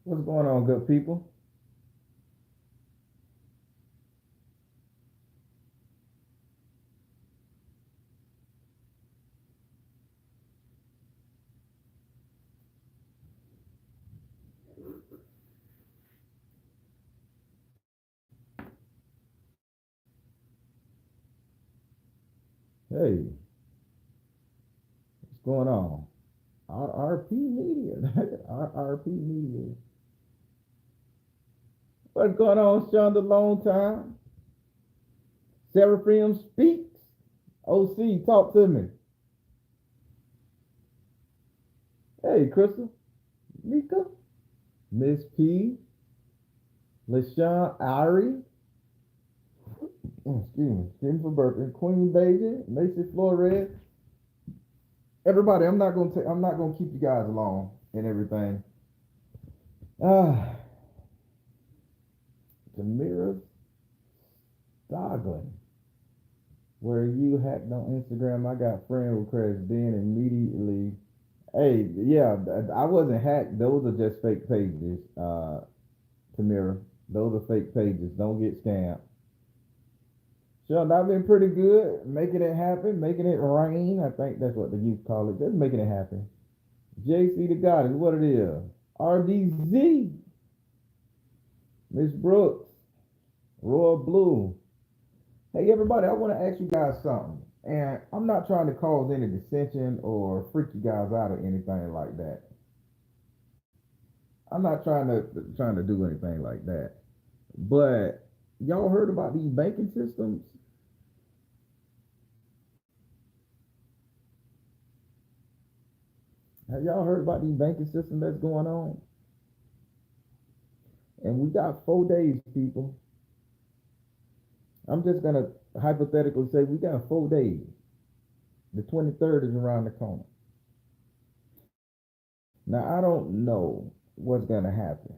What's going on, good people? Hey, what's going on? RRP Media. RRP Media. What's going on, Sean? The long time. Seraphim speaks. OC, talk to me. Hey, Crystal, Mika, Miss P, LaShawn, Ari. Excuse me. Jennifer Burton, Queen Baby, Macy Flores. Everybody, I'm not gonna keep you guys along and everything. Ah, Tamira Stoglin. Where you hacked on Instagram, I got friend requests. Then immediately, hey, yeah, I wasn't hacked. Those are just fake pages, Tamira. Those are fake pages. Don't get scammed. Sean, I've been pretty good making it happen, making it rain. I think that's what the youth call it. Just making it happen. JC the God is what it is. RDZ, Miss Brooks, Royal Blue. Hey, everybody, I want to ask you guys something. And I'm not trying to cause any dissension or freak you guys out or anything like that. I'm not trying to do anything like that. But y'all heard about these banking systems? Have y'all heard about these banking systems that's going on? And we got 4 days, people. I'm just gonna hypothetically say we got 4 days. The 23rd is around the corner. Now I don't know what's gonna happen,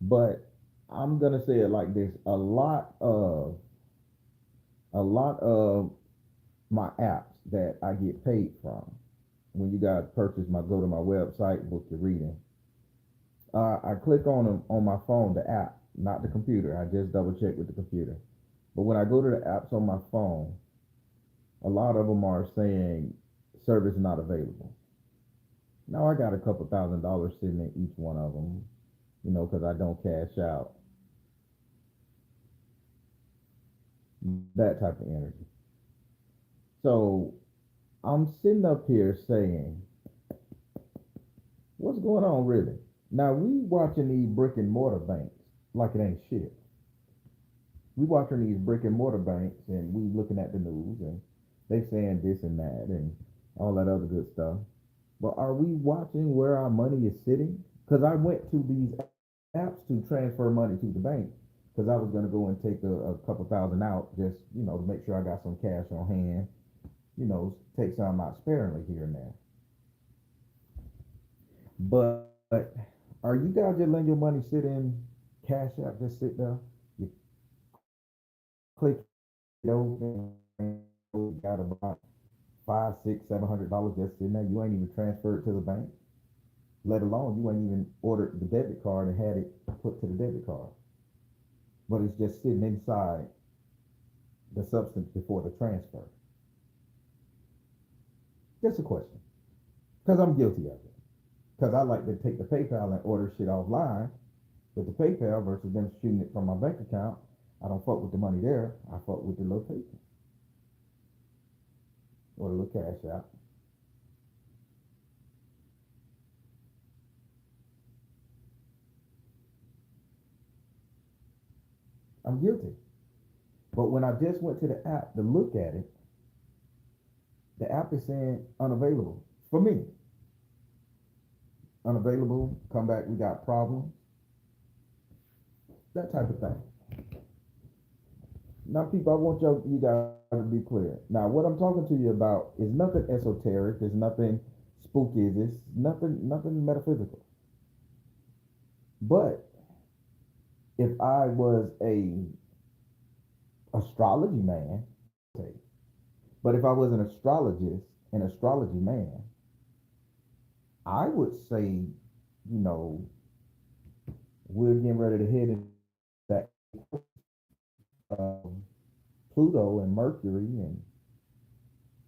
but I'm gonna say it like this: a lot of my apps that I get paid from. When you guys purchase go to my website, book your reading. I click on them on my phone, the app, not the computer. I just double check with the computer. But when I go to the apps on my phone, a lot of them are saying service not available. Now I got a couple $1,000 sitting in each one of them, because I don't cash out. That type of energy. So I'm sitting up here saying, what's going on really? Now we watching these brick and mortar banks like it ain't shit. We watching these brick and mortar banks and we looking at the news and they saying this and that and all that other good stuff. But are we watching where our money is sitting? Because I went to these apps to transfer money to the bank because I was going to go and take a couple thousand out just to make sure I got some cash on hand. Take some out sparingly here and there. But are you guys just letting your money sit in Cash App, just sit there? You click it open, you got about five, six, $700 just sitting there. You ain't even transferred to the bank, let alone you ain't even ordered the debit card and had it put to the debit card. But it's just sitting inside the substance before the transfer. Just a question, because I'm guilty of it. Because I like to take the PayPal and order shit offline with the PayPal versus them shooting it from my bank account. I don't fuck with the money there. I fuck with the little PayPal or the little cash out. I'm guilty. But when I just went to the app to look at it, the app is saying unavailable for me. Unavailable. Come back. We got problems. That type of thing. Now, people, I want you guys to be clear. Now, what I'm talking to you about is nothing esoteric. It's nothing spooky. It's nothing metaphysical. But if I was a astrology man, but if I was an astrologist, an astrology man, I would say you know, we're getting ready to head into that um, Pluto and Mercury, and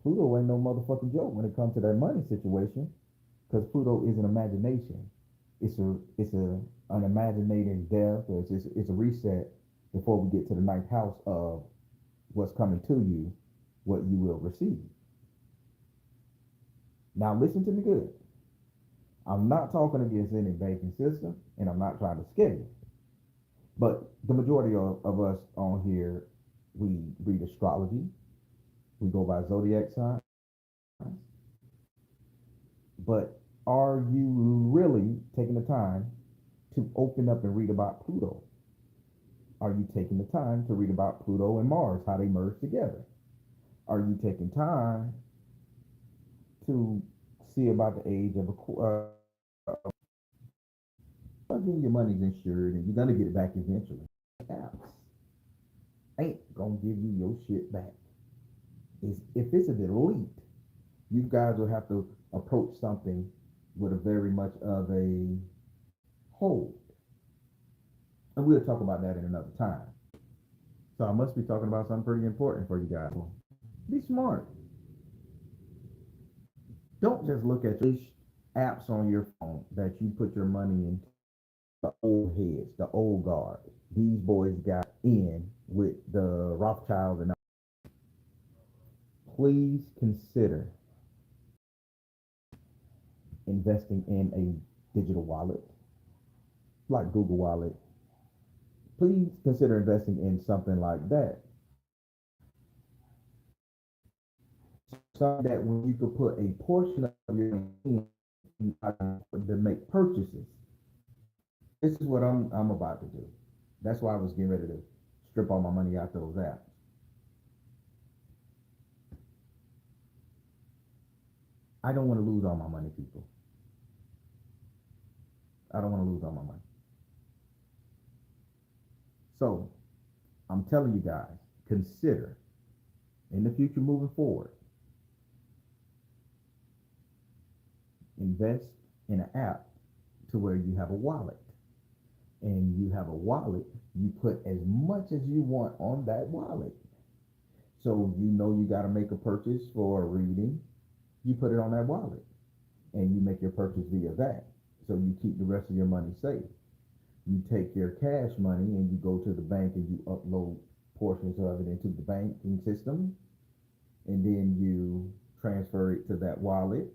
Pluto ain't no motherfucking joke when it comes to that money situation, because Pluto is an imagination. It's a an imaginating death, or it's a reset before we get to the ninth house of what's coming to you, what you will receive. Now listen to me good. I'm not talking against any banking system, and I'm not trying to scare you. But the majority of us on here, we read astrology, we go by zodiac signs, but are you really taking the time to open up and read about Pluto? Are you taking the time to read about Pluto and Mars, how they merge together? Are you taking time to see about the age of your money's insured and you're gonna get it back eventually? Apps ain't gonna give you your shit back. If it's a delete, you guys will have to approach something with a very much of a hold. And we'll talk about that in another time. So I must be talking about something pretty important for you guys. Be smart. Don't just look at these apps on your phone that you put your money in. The old heads, the old guard. These boys got in with the Rothschilds, and please consider investing in a digital wallet like Google Wallet. Please consider investing in something like that. So that when you could put a portion of your money in to make purchases. This is what I'm about to do. That's why I was getting ready to strip all my money out those apps. I don't want to lose all my money, people. I don't want to lose all my money. So I'm telling you guys, consider in the future moving forward, invest in an app to where you have a wallet. And you have a wallet, you put as much as you want on that wallet. So you know you got to make a purchase for reading, you put it on that wallet and you make your purchase via that. So you keep the rest of your money safe. You take your cash money and you go to the bank and you upload portions of it into the banking system, and then you transfer it to that wallet,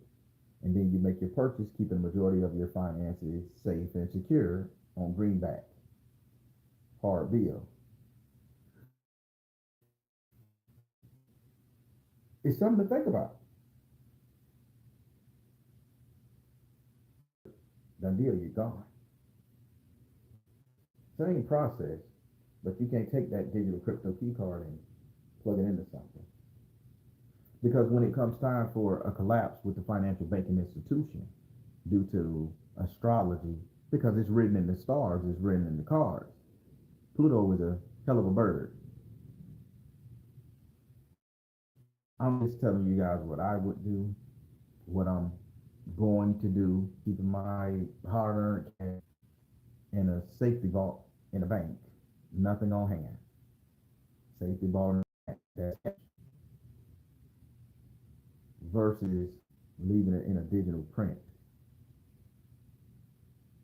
and then you make your purchase, keeping the majority of your finances safe and secure on greenback, hard bill. It's something to think about. Done deal, you're gone. Same process, but you can't take that digital crypto key card and plug it into something. Because when it comes time for a collapse with the financial banking institution due to astrology, because it's written in the stars, it's written in the cards. Pluto is a hell of a bird. I'm just telling you guys what I would do, what I'm going to do, keeping my hard-earned cash in a safety vault in a bank, nothing on hand. Safety vault in a bank, that's versus leaving it in a digital print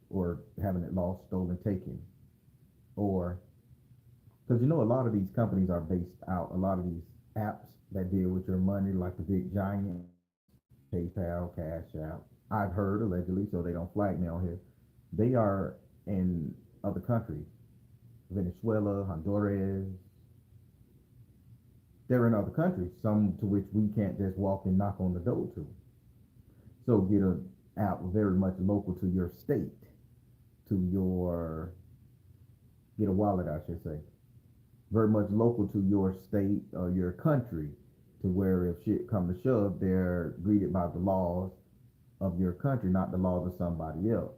or having it lost, stolen, taken, or because you know a lot of these companies are based out. A lot of these apps that deal with your money, like the big giant PayPal, Cash App. I've heard allegedly, so they don't flag me on here. They are in other countries, Venezuela, Honduras. They're in other countries, some to which we can't just walk and knock on the door to. So get an app very much local to your state, to your get a wallet, I should say, very much local to your state or your country, to where if shit come to shove, they're greeted by the laws of your country, not the laws of somebody else.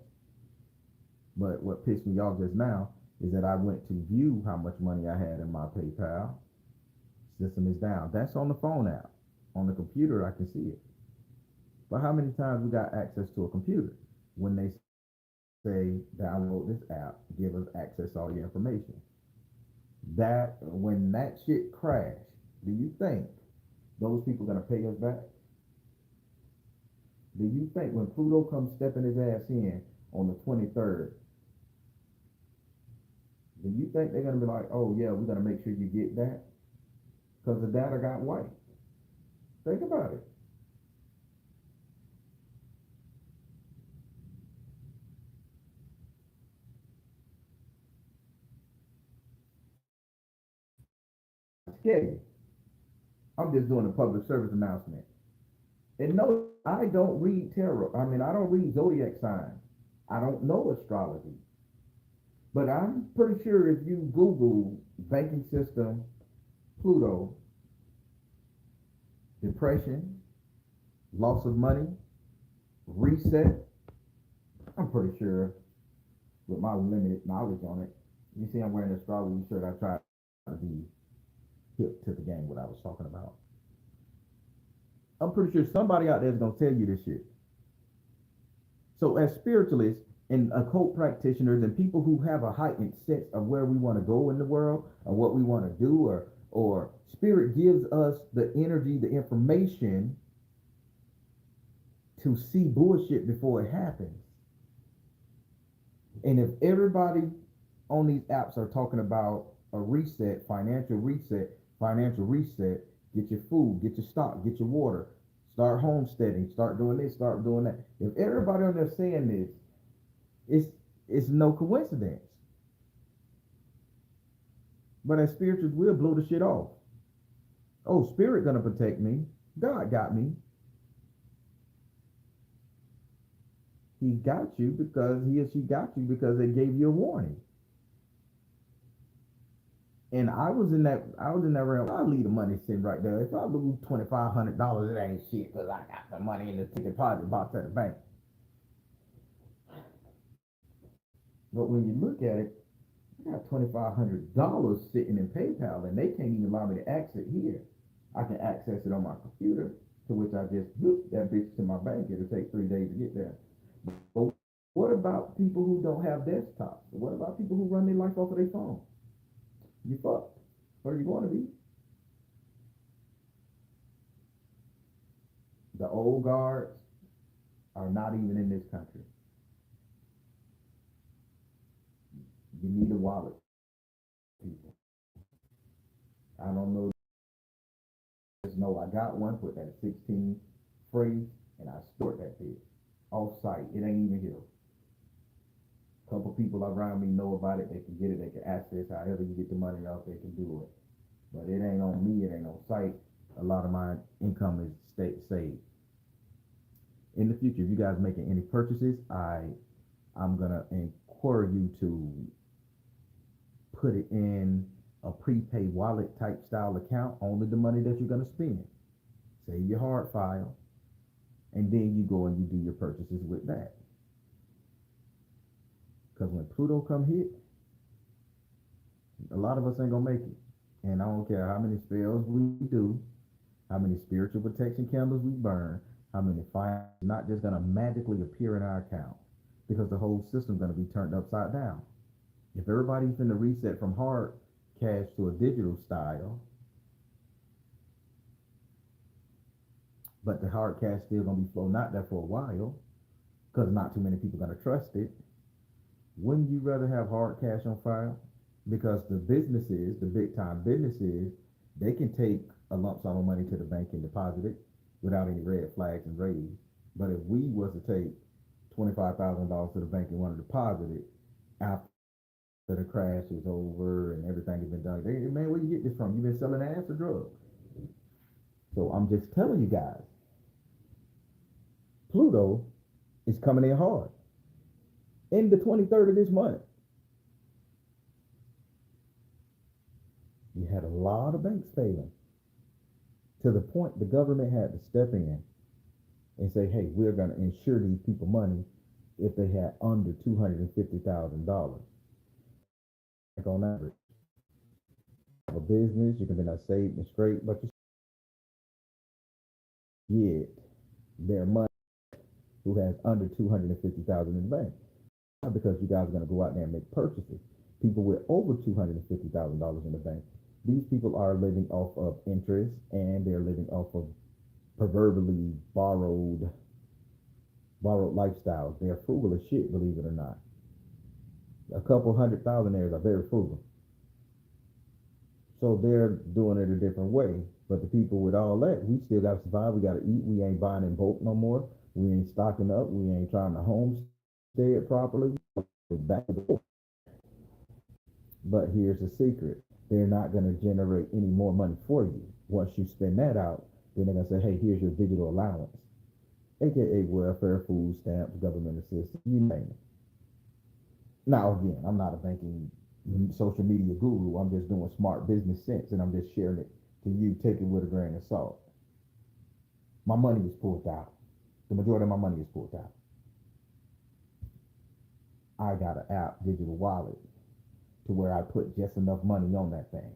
But what pissed me off just now is that I went to view how much money I had in my PayPal. System is down. That's on the phone app. On the computer, I can see it. But how many times we got access to a computer when they say, download this app, give us access to all your information. That when that shit crash, do you think those people gonna pay us back? Do you think when Pluto comes stepping his ass in on the 23rd, do you think they're gonna be like, oh yeah, we're gonna make sure you get that? Because the data got wiped. Think about it. Scary. I'm just doing a public service announcement. And no, I don't read tarot. I mean, I don't read zodiac signs. I don't know astrology. But I'm pretty sure if you Google banking system, Pluto, depression, loss of money, reset, I'm pretty sure with my limited knowledge on it. You see, I'm wearing an astrology shirt. I try to be hip to the game, what I was talking about. I'm pretty sure somebody out there is going to tell you this shit. So, as spiritualists and occult practitioners and people who have a heightened sense of where we want to go in the world or what we want to do, or spirit gives us the energy, the information to see bullshit before it happens. And if everybody on these apps are talking about a reset, financial reset, get your food, get your stock, get your water, start homesteading, start doing this, start doing that. If everybody on there saying this, it's no coincidence. But as spirituals, we'll blow the shit off. Oh, spirit gonna protect me. God got me. He got you because he or she got you because they gave you a warning. And I was in that realm. I leave the money sitting right there. If I lose $2,500, it ain't shit because I got the money in the deposit box at the bank. But when you look at it, I got $2,500 sitting in PayPal, and they can't even allow me to access it here. I can access it on my computer, to which I just hook that bitch to my bank. It'll take 3 days to get there. But what about people who don't have desktops? What about people who run their life off of their phone? You fucked. Where you want to be? The old guards are not even in this country. You need a wallet, people. I don't know. Just know I got one, put that 16 free, and I stored that bitch off site. It ain't even here. A couple people around me know about it. They can get it. They can access. However you get the money off, they can do it. But it ain't on me. It ain't on site. A lot of my income is state saved. In the future, if you guys making any purchases, I'm gonna encourage you to put it in a prepaid wallet type style account. Only the money that you're gonna spend. Save your hard file, and then you go and you do your purchases with that. Because when Pluto come hit, a lot of us ain't gonna make it. And I don't care how many spells we do, how many spiritual protection candles we burn, how many fires not just gonna magically appear in our account because the whole system's gonna be turned upside down. If everybody's finna reset from hard cash to a digital style, but the hard cash still gonna be flowing out there for a while because not too many people gonna trust it. Wouldn't you rather have hard cash on file? Because the businesses, the big time businesses, they can take a lump sum of money to the bank and deposit it without any red flags and raised. But if we was to take $25,000 to the bank and want to deposit it after the crash is over and everything has been done, they, man, where you get this from? You been selling ass or drugs? So I'm just telling you guys, Pluto is coming in hard. In the 23rd of this month, you had a lot of banks failing to the point the government had to step in and say, hey, we're going to insure these people money if they had under $250,000. Like on average, you have a business, you can be not saved and straight, but you get their money who has under $250,000 in the bank. because you guys are going to go out there and make purchases. People with over $250,000 in the bank, these people are living off of interest and they're living off of proverbially borrowed lifestyles. They're frugal as shit, believe it or not. A couple hundred thousandaires are very frugal. So they're doing it a different way. But the people with all that, we still got to survive. We got to eat. We ain't buying in bulk no more. We ain't stocking up. We ain't trying to homestead properly. Back to the But here's the secret. They're not going to generate any more money for you. Once you spend that out, then they're going to say, hey, here's your digital allowance, aka welfare, food stamps, government assistance, you name it. Now, again, I'm not a banking social media guru. I'm just doing smart business sense and I'm just sharing it to you. Take it with a grain of salt. My money is pulled out. The majority of my money is pulled out. I got an app, digital wallet, to where I put just enough money on that thing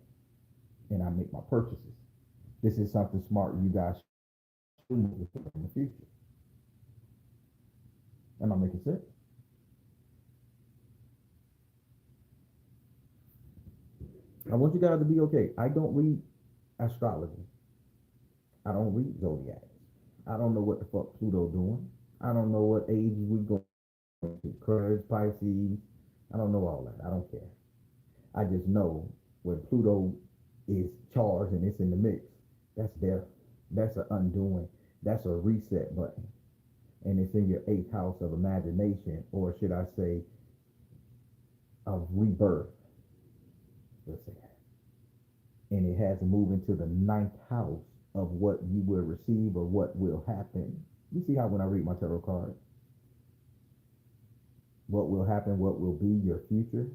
and I make my purchases. This is something smart you guys should move in the future. Am I making sense? I want you guys to be okay. I don't read astrology. I don't read zodiacs. I don't know what the fuck Pluto doing. I don't know what age we going to. Courage, Pisces. I don't know all that. I don't care. I just know when Pluto is charged and it's in the mix, that's there. That's an undoing. That's a reset button. And it's in your eighth house of imagination, or should I say, of rebirth. Let's say that. And it has to move into the ninth house of what you will receive or what will happen. You see how when I read my tarot card, what will happen, what will be your future,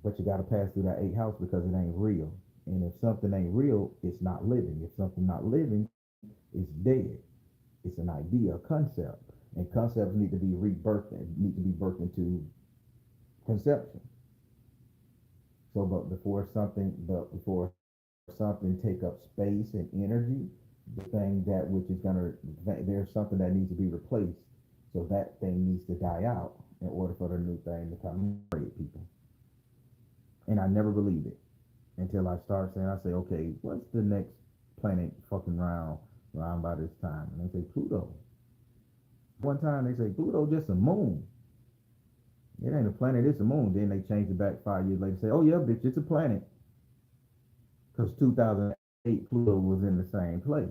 but you got to pass through that eighth house because it ain't real. And if something ain't real, it's not living. If something not living, it's dead. It's an idea, a concept, and concepts need to be rebirthed and need to be birthed into conception. So, but before something take up space and energy, the thing that which is gonna, there's something that needs to be replaced. So that thing needs to die out in order for the new thing to come. People, and I never believed it until I start saying, I say, okay, what's the next planet fucking around by this time? And they say Pluto. One time they say Pluto just a moon. It ain't a planet, it's a moon. Then they change it back 5 years later. Say, oh yeah, bitch, it's a planet. Because 2008 Pluto was in the same place.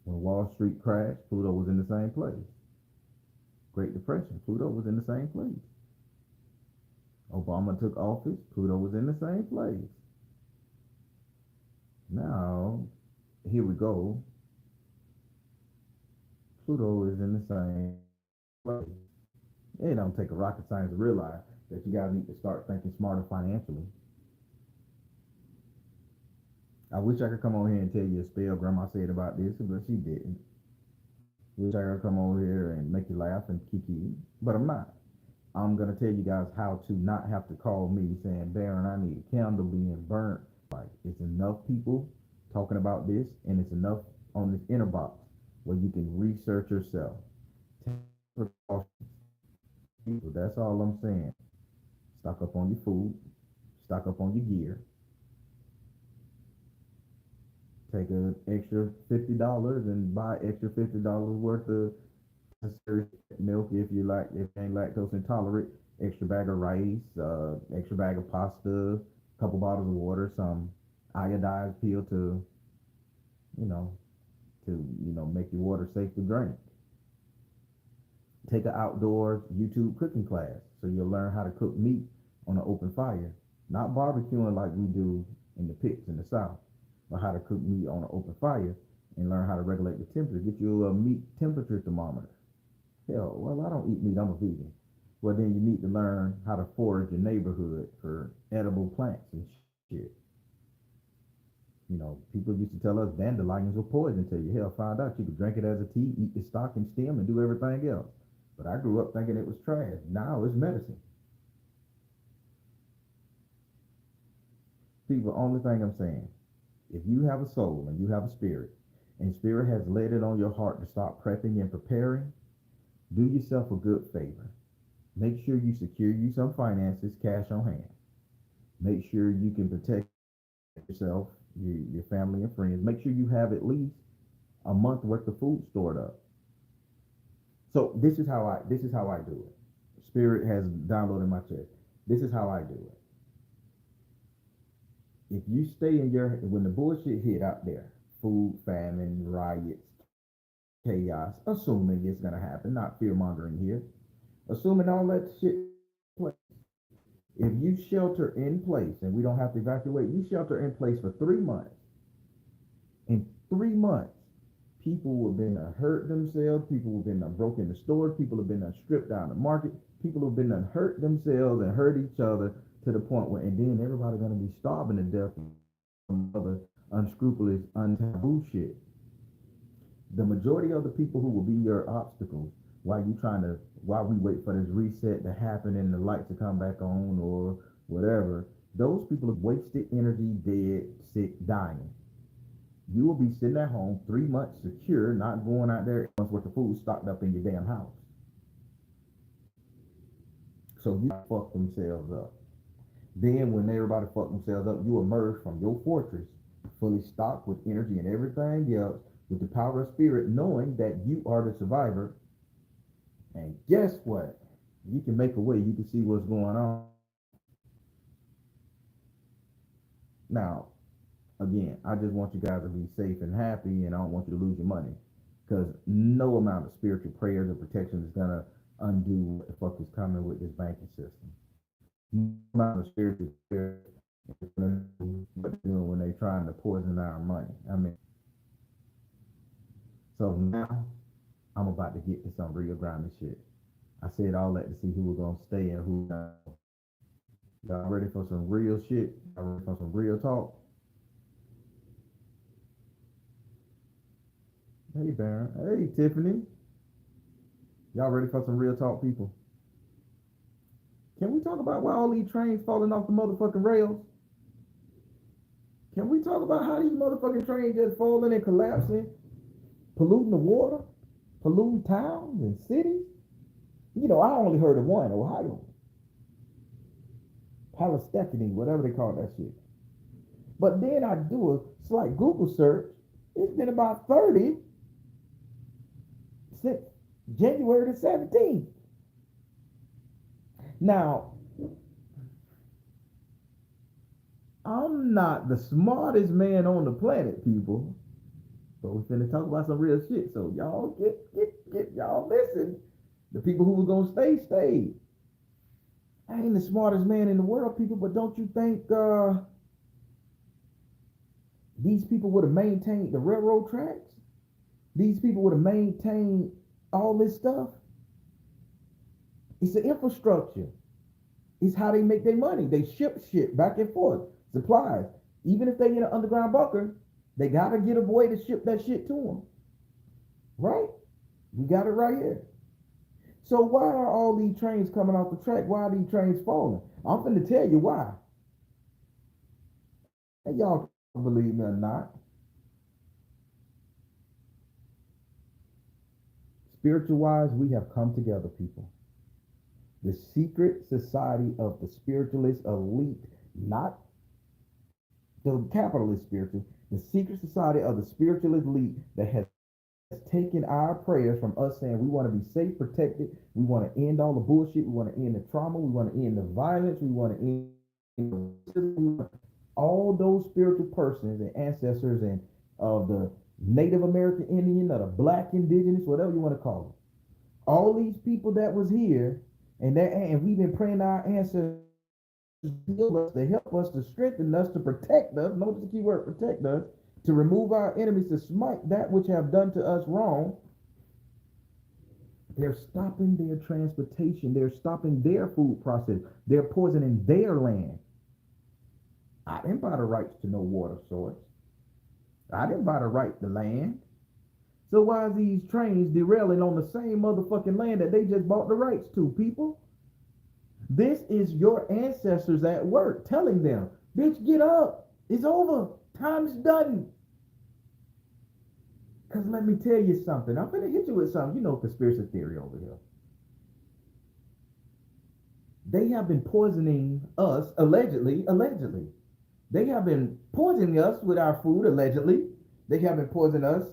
When Wall Street crashed, Pluto was in the same place. Great Depression, Pluto was in the same place. Obama took office, Pluto was in the same place. Now, here we go. Pluto is in the same place. It don't take a rocket science to realize that you guys need to start thinking smarter financially. I wish I could come over here and tell you a spell Grandma said about this, but she didn't. Wish I could come over here and make you laugh and kiki, but I'm not. I'm gonna tell you guys how to not have to call me saying, Baron, I need a candle being burnt. Like it's enough people talking about this, and it's enough on this inner box where you can research yourself. Take precautions. So that's all I'm saying. Stock up on your food, stock up on your gear, take an extra $50 and buy extra $50 worth of necessary milk if you like, if you ain't lactose intolerant, extra bag of rice, extra bag of pasta, a couple bottles of water, some iodized pill to, you know, make your water safe to drink. Take an outdoor YouTube cooking class so you'll learn how to cook meat on an open fire, not barbecuing like we do in the pits in the South, but how to cook meat on an open fire and learn how to regulate the temperature. Get you a meat temperature thermometer. Hell, well, I don't eat meat. I'm a vegan. Well, then you need to learn how to forage your neighborhood for edible plants and shit. People used to tell us dandelions were poison to you. Hell, found out you could drink it as a tea, eat the stalk and stem, and do everything else. But I grew up thinking it was trash. Now it's medicine. People, only thing I'm saying, if you have a soul and you have a spirit, and Spirit has laid it on your heart to start prepping and preparing, do yourself a good favor. Make sure you secure you some finances, cash on hand. Make sure you can protect yourself, your family and friends. Make sure you have at least a month worth of food stored up. So this is how I do it. Spirit has downloaded my chest. This is how I do it. If you stay in your when the bullshit hit out there, food, famine, riots, chaos, assuming it's gonna happen, not fear mongering here, assuming all that shit. If you shelter in place and we don't have to evacuate, you shelter in place for 3 months. In 3 months, people have been hurt themselves. People have been broke into stores. People have been stripped down the market. People have been hurt themselves and hurt each other to the point where, and then everybody's gonna be starving to death from other unscrupulous, untaboo shit. The majority of the people who will be your obstacles while we wait for this reset to happen and the lights to come back on or whatever, those people have wasted energy, dead, sick, dying. You will be sitting at home 3 months secure, not going out there once worth of food stocked up in your damn house. So you fuck themselves up. Then when everybody fuck themselves up, you emerge from your fortress fully stocked with energy and everything else with the power of spirit, knowing that you are the survivor. And guess what? You can make a way. You can see what's going on. Now, again, I just want you guys to be safe and happy, and I don't want you to lose your money, because no amount of spiritual prayers or protection is gonna undo what the fuck is coming with this banking system. No amount of spiritual prayers is gonna do what they're doing when they're trying to poison our money. I mean, so now I'm about to get to some real grimy shit. I said all that to see who was gonna stay and who not. Y'all ready for some real shit? Y'all ready for some real talk? Hey Baron. Hey Tiffany. Y'all ready for some real talk, people? Can we talk about why all these trains falling off the motherfucking rails? Can we talk about how these motherfucking trains just falling and collapsing, polluting the water, polluting towns and cities? You know, I only heard of one, Ohio. Palestine, whatever they call that shit. But then I do a slight Google search. It's been about 30 since January the 17th. Now, I'm not the smartest man on the planet, people. But we're finna talk about some real shit. So y'all get y'all listen. The people who were gonna stay, stayed. I ain't the smartest man in the world, people, but don't you think these people would have maintained the railroad tracks? These people would have maintained all this stuff? It's the infrastructure. It's how they make their money. They ship shit back and forth, supplies. Even if they in an underground bunker, they gotta get a way to ship that shit to them. Right? We got it right here. So why are all these trains coming off the track? Why are these trains falling? I'm finna tell you why. And y'all believe me or not. Spiritual wise, we have come together, people. The secret society of the spiritualist elite, not the capitalist spiritual, the secret society of the spiritualist elite that has taken our prayers from us saying we want to be safe, protected, we want to end all the bullshit, we want to end the trauma, we want to end the violence, we want to end all those spiritual persons and ancestors and of the Native American Indian or the Black indigenous, whatever you want to call them. All these people that was here and we've been praying to our ancestors to heal us, to help us, to strengthen us, to protect us. Notice the key word, protect us, to remove our enemies, to smite that which have done to us wrong. They're stopping their transportation. They're stopping their food process. They're poisoning their land. I didn't buy the rights to no water source. I didn't buy the right to land. So why is these trains derailing on the same motherfucking land that they just bought the rights to, people? This is your ancestors at work telling them, bitch, get up. It's over. Time's done. Because let me tell you something. I'm going to hit you with something. You know, conspiracy theory over here. They have been poisoning us, allegedly, allegedly. They have been poisoning us with our food, allegedly. They have been poisoning us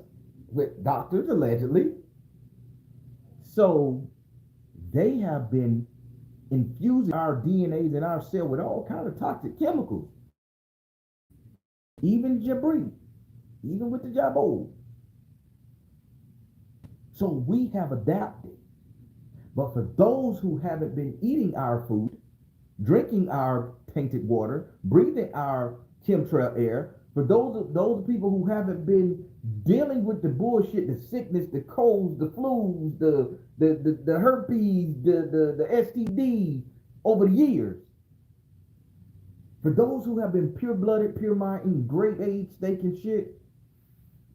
with doctors, allegedly. So they have been infusing our DNAs and our cell with all kind of toxic chemicals, even Jabri, even with the Jabot. So we have adapted. But for those who haven't been eating our food, drinking our tainted water, breathing our chemtrail air, for those people who haven't been dealing with the bullshit, the sickness, the colds, the flus, the herpes, the STD over the years, for those who have been pure blooded, pure mind, eating great age steak and shit,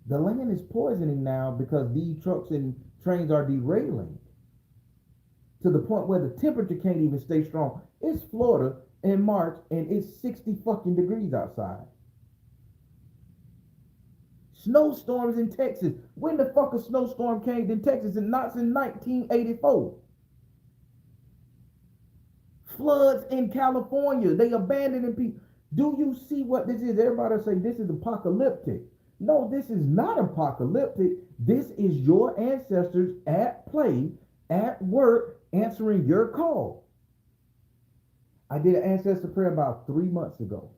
the land is poisoning now because these trucks and trains are derailing to the point where the temperature can't even stay strong. It's Florida in March and it's 60 fucking degrees outside. Snowstorms in Texas. When the fuck a snowstorm came in Texas and not since 1984? Floods in California. They abandoning people. Do you see what this is? Everybody say this is apocalyptic. No, this is not apocalyptic. This is your ancestors at play, at work, answering your call. I did an ancestor prayer about 3 months ago.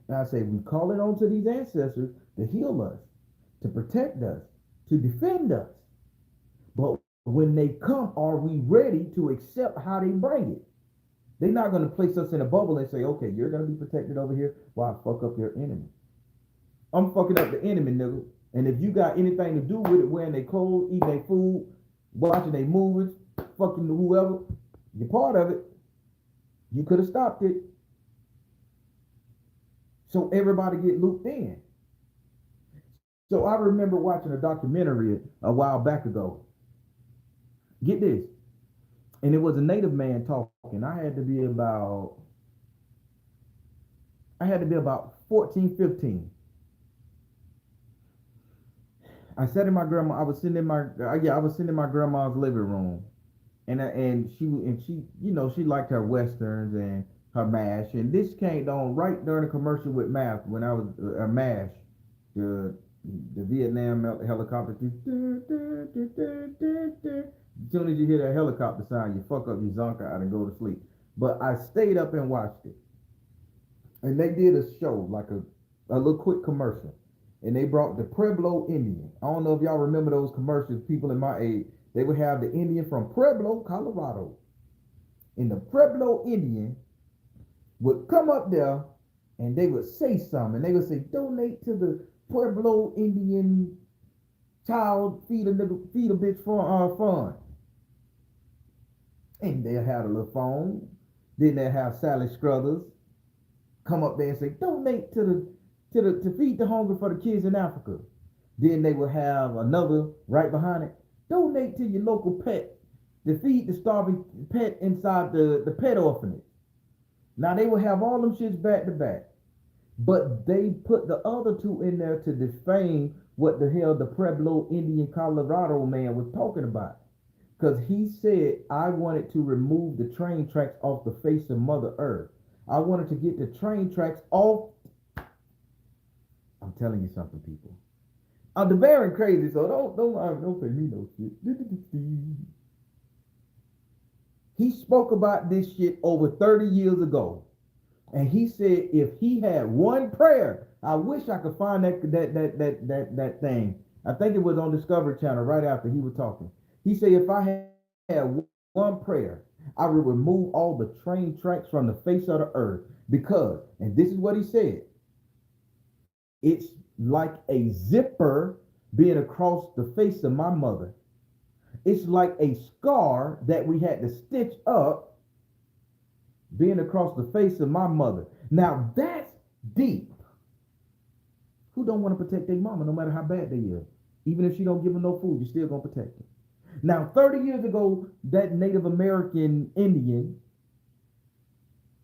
And I say, we calling on to these ancestors to heal us, to protect us, to defend us. But when they come, are we ready to accept how they bring it? They're not going to place us in a bubble and say, okay, you're going to be protected over here while I fuck up your enemy. I'm fucking up the enemy, nigga. And if you got anything to do with it, wearing their clothes, eating their food, watching their movies, fucking whoever, you're part of it. You could have stopped it. So everybody get looped in. So I remember watching a documentary a while back ago. Get this. And it was a native man talking. I had to be about 14, 15. I sat in my grandma. I was sitting in my grandma's living room, and she you know, she liked her westerns and her mash. And this came on right during the commercial with math when I was mash, the Vietnam helicopter. As soon as you hear that helicopter sound, you fuck up your zonk out and go to sleep. But I stayed up and watched it, and they did a show like a little quick commercial. And they brought the Pueblo Indian. I don't know if y'all remember those commercials, people in my age. They would have the Indian from Pueblo, Colorado. And the Pueblo Indian would come up there and they would say something. And they would say, donate to the Pueblo Indian child feed a bitch for fund. And they'll have a little phone. Then they'll have Sally Struthers come up there and say, donate to feed the hungry for the kids in Africa. Then they will have another right behind it. Donate to your local pet to feed the starving pet inside the pet orphanage. Now they will have all them shits back to back. But they put the other two in there to defame what the hell the Pueblo Indian Colorado man was talking about. Because he said, I wanted to remove the train tracks off the face of Mother Earth. I wanted to get the train tracks off. I'm telling you something, people. The Baron crazy, so don't pay me no shit. He spoke about this shit over 30 years ago, and he said if he had one prayer, I wish I could find that thing. I think it was on Discovery Channel right after he was talking. He said if I had one prayer, I would remove all the train tracks from the face of the earth because, and this is what he said. It's like a zipper being across the face of my mother. It's like a scar that we had to stitch up being across the face of my mother. Now that's deep. Who don't want to protect their mama no matter how bad they are? Even if she don't give them no food, you're still going to protect her. Now 30 years ago, that Native American Indian,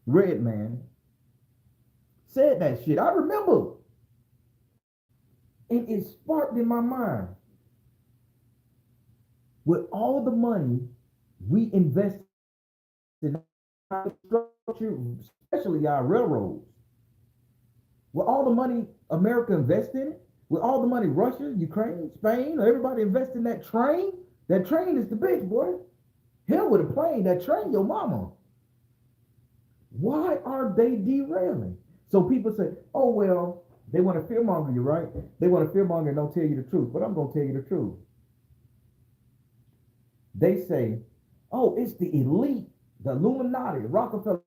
red man, said that shit. I remember. And it sparked in my mind, with all the money we invest in infrastructure, especially our railroads, with all the money America invests in it, with all the money Russia, Ukraine, Spain, everybody invest in that train is the bitch, boy. Hell with a plane, that train your mama. Why are they derailing? So people say, oh, well, they want to fearmonger you, right? They want to fearmonger and don't tell you the truth. But I'm going to tell you the truth. They say, oh, it's the elite, the Illuminati, Rockefeller,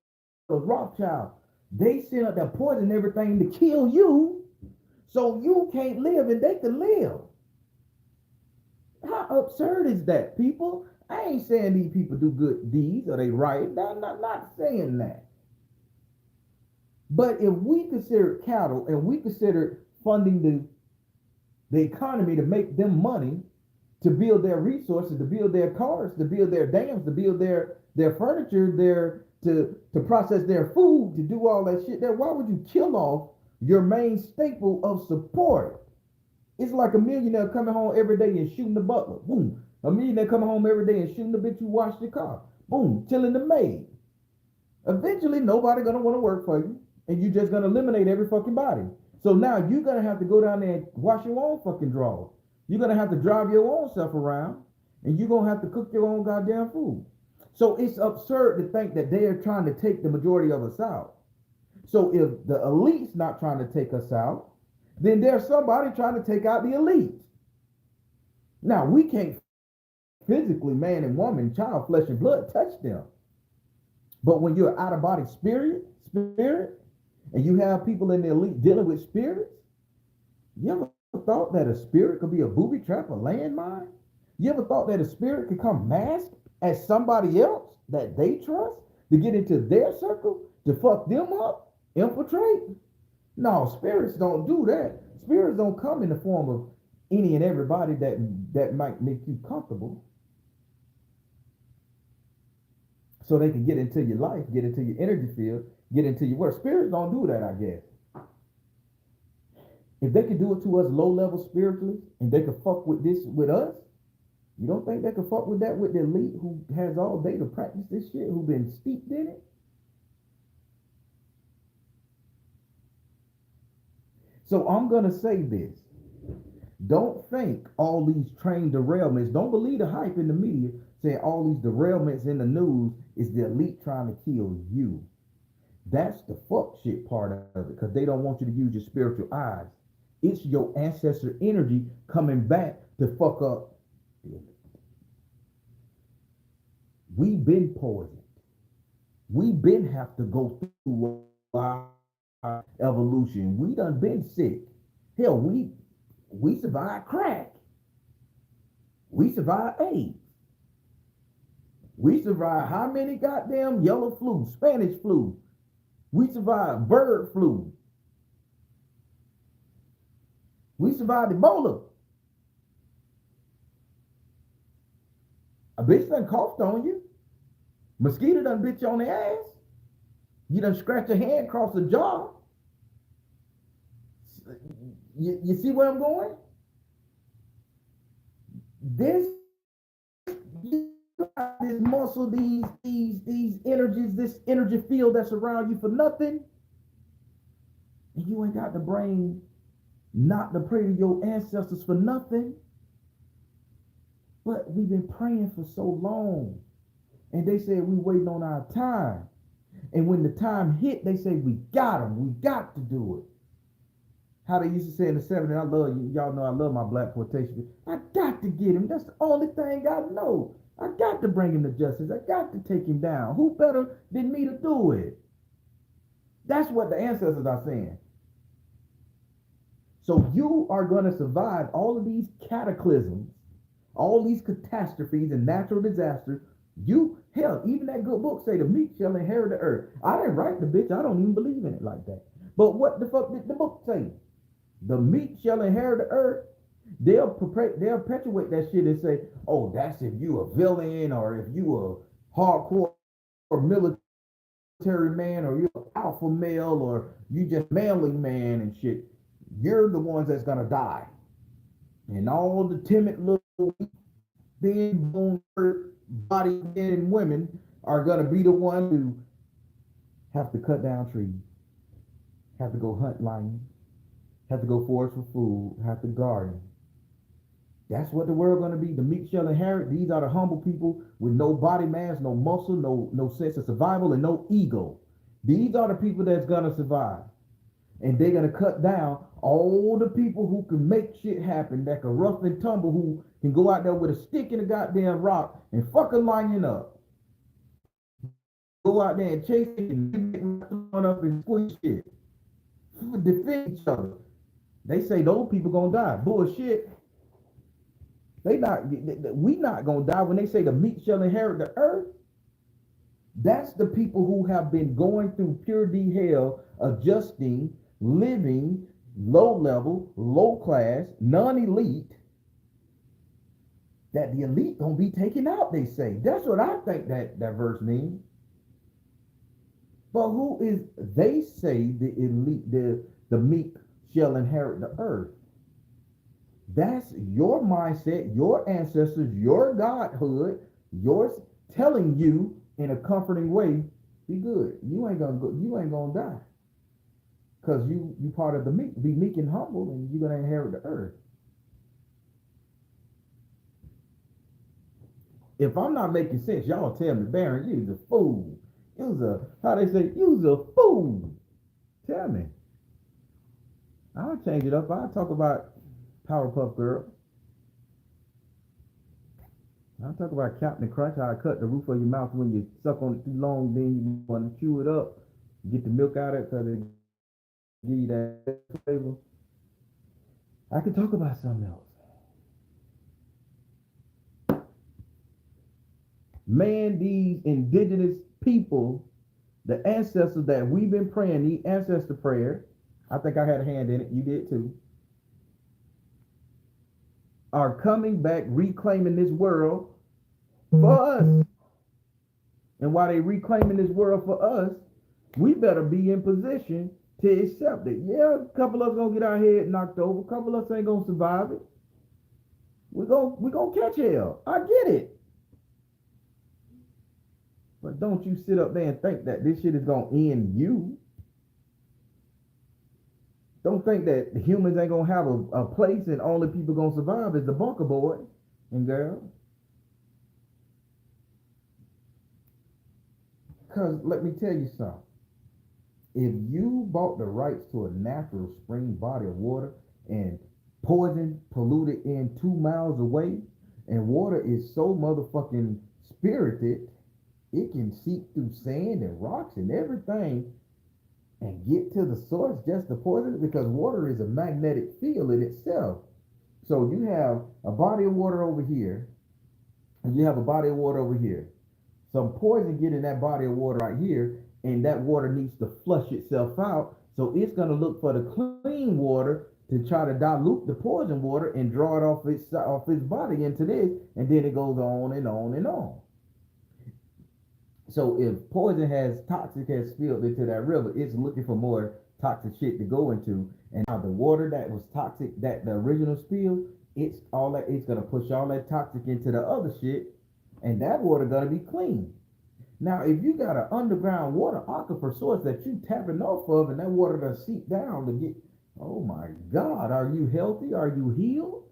Rothschild. They send up that poison everything to kill you so you can't live and they can live. How absurd is that, people? I ain't saying these people do good deeds or they right. I'm not saying that. But if we consider cattle and we consider funding the economy to make them money, to build their resources, to build their cars, to build their dams, to build their furniture, to process their food, to do all that shit there, why would you kill off your main staple of support? It's like a millionaire coming home every day and shooting the butler. Boom. A millionaire coming home every day and shooting the bitch who washed your car. Boom. Killing the maid. Eventually, nobody gonna want to work for you, and you just gonna eliminate every fucking body. So now you're gonna have to go down there and wash your own fucking drawers. You're gonna have to drive your own self around, and you're gonna have to cook your own goddamn food. So it's absurd to think that they are trying to take the majority of us out. So if the elite's not trying to take us out, then there's somebody trying to take out the elite. Now we can't physically, man and woman, child, flesh and blood, touch them. But when you're out of body spirit, and you have people in the elite dealing with spirits, you ever thought that a spirit could be a booby trap, a landmine? You ever thought that a spirit could come masked as somebody else that they trust to get into their circle, to fuck them up, infiltrate? No, spirits don't do that. Spirits don't come in the form of any and everybody that might make you comfortable, so they can get into your life, get into your energy field, get into your work. Spirits don't do that, I guess. If they could do it to us low level spiritually, and they could fuck with this with us, you don't think they could fuck with that with the elite who has all day to practice this shit, who been steeped in it? So I'm gonna say this. Don't think all these train derailments, don't believe the hype in the media saying all these derailments in the news is the elite trying to kill you. That's the fuck shit part of it, because they don't want you to use your spiritual eyes. It's your ancestor energy coming back to fuck up. We've been poisoned. We've been have to go through our evolution. We done been sick. Hell, we survived crack. We survived AIDS. We survived how many goddamn yellow flu, Spanish flu. We survived bird flu. We survived Ebola. A bitch done coughed on you. Mosquito done bit you on the ass. You done scratch your hand across the jaw. You see where I'm going? This this muscle, these energies, this energy field that's around you for nothing, and you ain't got the brain not to pray to your ancestors for nothing. But we've been praying for so long, and they said we waiting on our time. And when the time hit, they say we got them. We got to do it. How they used to say in the 70s, I love you. Y'all know I love my black quotation. I got to get him. That's the only thing I know. I got to bring him to justice. I got to take him down. Who better than me to do it? That's what the ancestors are saying. So you are going to survive all of these cataclysms, all these catastrophes and natural disasters. You, hell, even that good book say the meek shall inherit the earth. I didn't write the bitch. I don't even believe in it like that. But what the fuck did the book say? The meek shall inherit the earth. They'll perpetuate that shit and say, oh, that's if you a villain, or if you a hardcore military man, or you an alpha male, or you just manly man and shit. You're the ones that's gonna die. And all the timid little being born body men and women are gonna be the ones who have to cut down trees, have to go hunt lions, have to go forage for food, have to garden. That's what the world gonna be. The meek shall inherit. These are the humble people with no body mass, no muscle, no sense of survival, and no ego. These are the people that's gonna survive. And they're gonna cut down all the people who can make shit happen, that can rough and tumble, who can go out there with a stick and a goddamn rock and fuck a lion up. Go out there and chase it and run up and squish shit. Defend each other. They say those people gonna die. Bullshit. They not. We not gonna die. When they say the meek shall inherit the earth, that's the people who have been going through pure D hell, adjusting, living low level, low class, non-elite. That the elite gonna be taken out. They say. That's what I think that verse means. But who is? They say the elite, the meek shall inherit the earth. That's your mindset, your ancestors, your godhood, yours telling you in a comforting way, be good. You ain't gonna go, you ain't gonna die. Because you part of the meek. Be meek and humble, and you're gonna inherit the earth. If I'm not making sense, y'all tell me, Baron, you's a fool. You's a, how they say, you's a fool. Tell me. I'll change it up. I'll talk about Powerpuff Girl. I'll talk about Captain Crunch, how I cut the roof of your mouth when you suck on it too long, then you want to chew it up, get the milk out of it because it give you that flavor. I could talk about something else. Man, these indigenous people, the ancestors that we've been praying, the ancestor prayer, I think I had a hand in it, you did too, are coming back, reclaiming this world for us. And while they reclaiming this world for us, we better be in position to accept it. Yeah, a couple of us gonna get our head knocked over. A couple of us ain't gonna survive it. We gonna catch hell. I get it. But don't you sit up there and think that this shit is gonna end you. Don't think that humans ain't gonna have a place and only people gonna survive is the bunker boy and girl. Cause let me tell you something. If you bought the rights to a natural spring body of water and poison polluted in 2 miles away, and water is so motherfucking spirited, it can seep through sand and rocks and everything and get to the source just to poison it, because water is a magnetic field in itself. So you have a body of water over here, and you have a body of water over here. Some poison get in that body of water right here, and that water needs to flush itself out. So it's going to look for the clean water to try to dilute the poison water and draw it off its body into this, and then it goes on and on and on. So if poison has spilled into that river, it's looking for more toxic shit to go into. And now the water that was toxic, that the original spill, it's gonna push all that toxic into the other shit, and that water gonna be clean. Now, if you got an underground water aquifer source that you tapping off of, and that water done seep down to get, oh my God, are you healthy? Are you healed?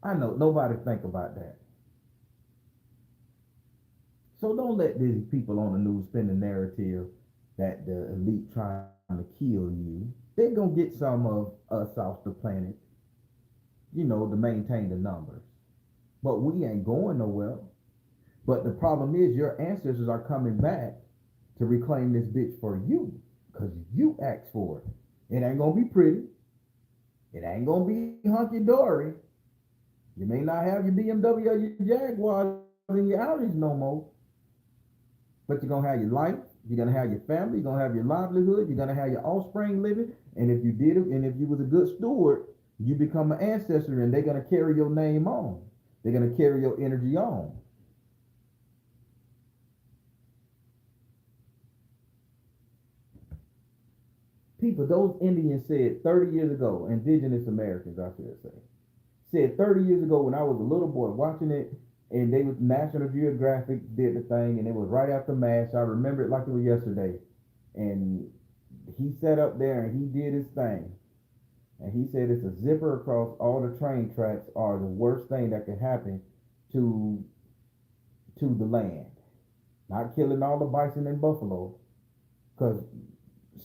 I know nobody think about that. So don't let these people on the news spin the narrative that the elite trying to kill you. They're gonna get some of us off the planet, to maintain the numbers. But we ain't going nowhere. But the problem is your ancestors are coming back to reclaim this bitch for you, because you asked for it. It ain't gonna be pretty. It ain't gonna be hunky-dory. You may not have your BMW or your Jaguars and your Audis no more. But you're gonna have your life, you're gonna have your family, you're gonna have your livelihood, you're gonna have your offspring living. And if you did it, and if you was a good steward, you become an ancestor, and they're gonna carry your name on. They're gonna carry your energy on. People, those Indians said 30 years ago, indigenous Americans, I should say, said 30 years ago when I was a little boy watching it, and they was National Geographic did the thing, and it was right after MASH. I remember it like it was yesterday. And he sat up there and he did his thing. And he said it's a zipper across all the train tracks are the worst thing that could happen to the land. Not killing all the bison and buffalo, because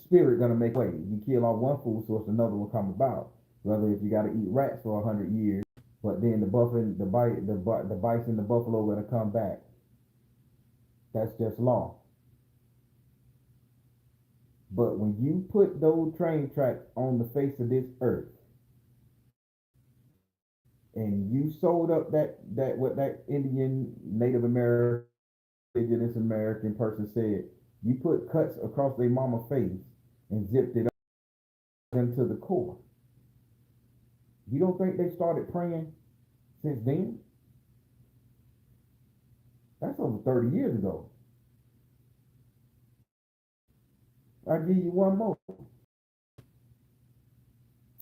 spirit gonna make way. You kill off one food source, another will come about. Whether if you got to eat rats for 100 years, but then the buffalo, the bison, the buffalo gonna come back. That's just law. But when you put those train tracks on the face of this earth, and you sold up that what that Indian, Native American, indigenous American person said, you put cuts across their mama face and zipped it up into the core. You don't think they started praying since then? That's over 30 years ago. I'll give you one more.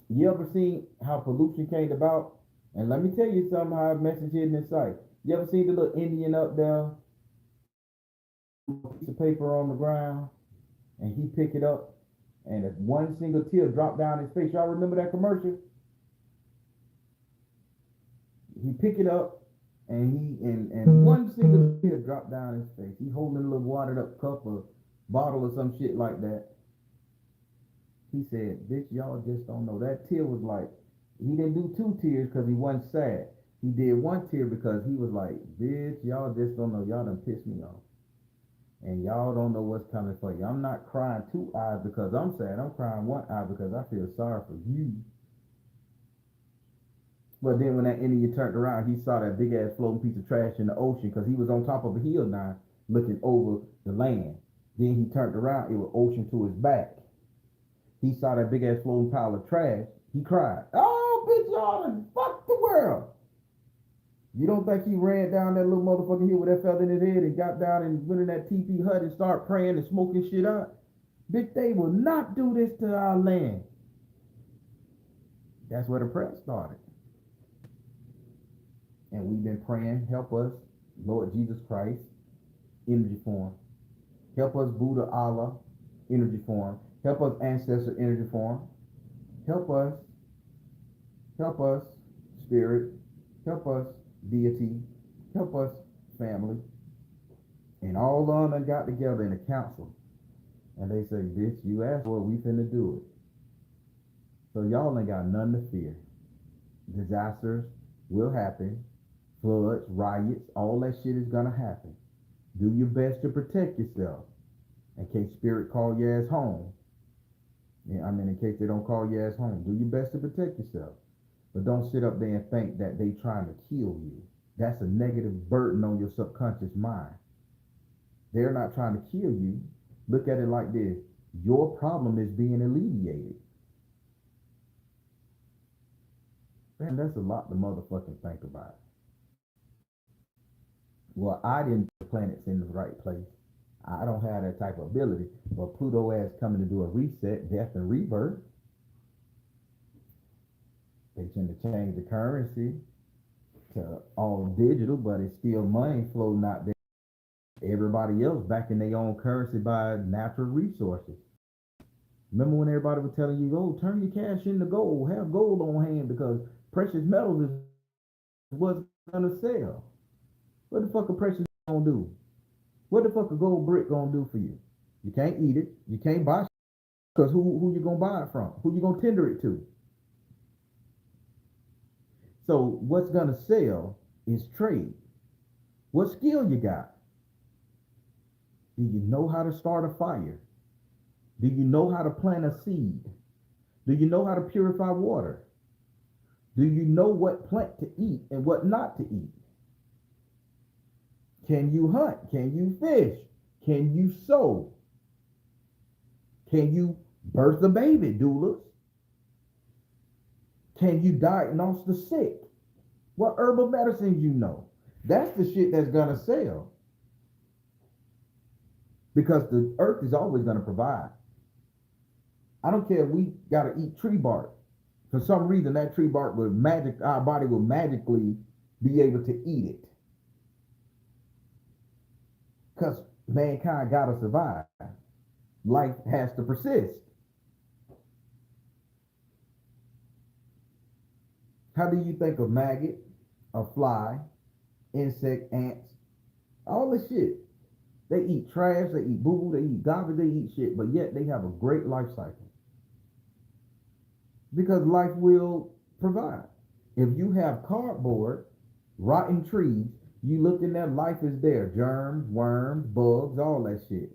You ever seen how pollution came about? And let me tell you something, how a message hidden in sight. You ever seen the little Indian up there, piece of paper on the ground, and he pick it up, and if one single tear dropped down his face? Y'all remember that commercial? He pick it up, and one single tear dropped down his face. He holding a little watered up cup or bottle or some shit like that. He said, "Bitch, y'all just don't know." That tear was like, he didn't do two tears because he wasn't sad. He did one tear because he was like, "Bitch, y'all just don't know. Y'all done pissed me off. And y'all don't know what's coming for you. I'm not crying two eyes because I'm sad. I'm crying one eye because I feel sorry for you." But then when that Indian turned around, he saw that big ass floating piece of trash in the ocean because he was on top of a hill now looking over the land. Then he turned around, it was ocean to his back. He saw that big ass floating pile of trash. He cried, "Oh, bitch, y'all done fuck the world." You don't think he ran down that little motherfucking hill with that fella in his head and got down and went in that TP hut and started praying and smoking shit up? Bitch, they will not do this to our land. That's where the prayer started. And we've been praying, help us, Lord Jesus Christ, energy form. Help us, Buddha, Allah, energy form. Help us, ancestor, energy form. Help us, spirit. Help us, deity. Help us, family. And all of them got together in a council. And they say, "Bitch, you asked for it, we finna do it." So y'all ain't got nothing to fear. Disasters will happen. Floods, riots, all that shit is gonna happen. Do your best to protect yourself in case spirit call your ass home. Yeah, I mean, in case they don't call your ass home, do your best to protect yourself. But don't sit up there and think that they trying to kill you. That's a negative burden on your subconscious mind. They're not trying to kill you. Look at it like this. Your problem is being alleviated. Man, that's a lot to motherfucking think about. Well, I didn't put planets in the right place. I don't have that type of ability. But Pluto ass coming to do a reset, death and rebirth. They tend to change the currency to all digital, but it's still money floating out there. Everybody else backing their own currency by natural resources. Remember when everybody was telling you, "Oh, turn your cash into gold, have gold on hand because precious metals is what's gonna sell." What the fuck a precious gonna do? What the fuck a gold brick gonna do for you? You can't eat it. You can't buy it because who you gonna buy it from? Who you gonna tender it to? So what's gonna sell is trade. What skill you got? Do you know how to start a fire? Do you know how to plant a seed? Do you know how to purify water? Do you know what plant to eat and what not to eat? Can you hunt? Can you fish? Can you sew? Can you birth a baby, doulas? Can you diagnose the sick? What herbal medicines you know? That's the shit that's gonna sell. Because the earth is always gonna provide. I don't care if we gotta eat tree bark. For some reason, that tree bark would magic. Our body will magically be able to eat it because mankind gotta survive. Life has to persist. How do you think of maggot, a fly, insect, ants, all this shit? They eat trash, they eat boo, they eat garbage, they eat shit, but yet they have a great life cycle because life will provide. If you have cardboard, rotten trees, you look in there, life is there. Germs, worms, bugs, all that shit.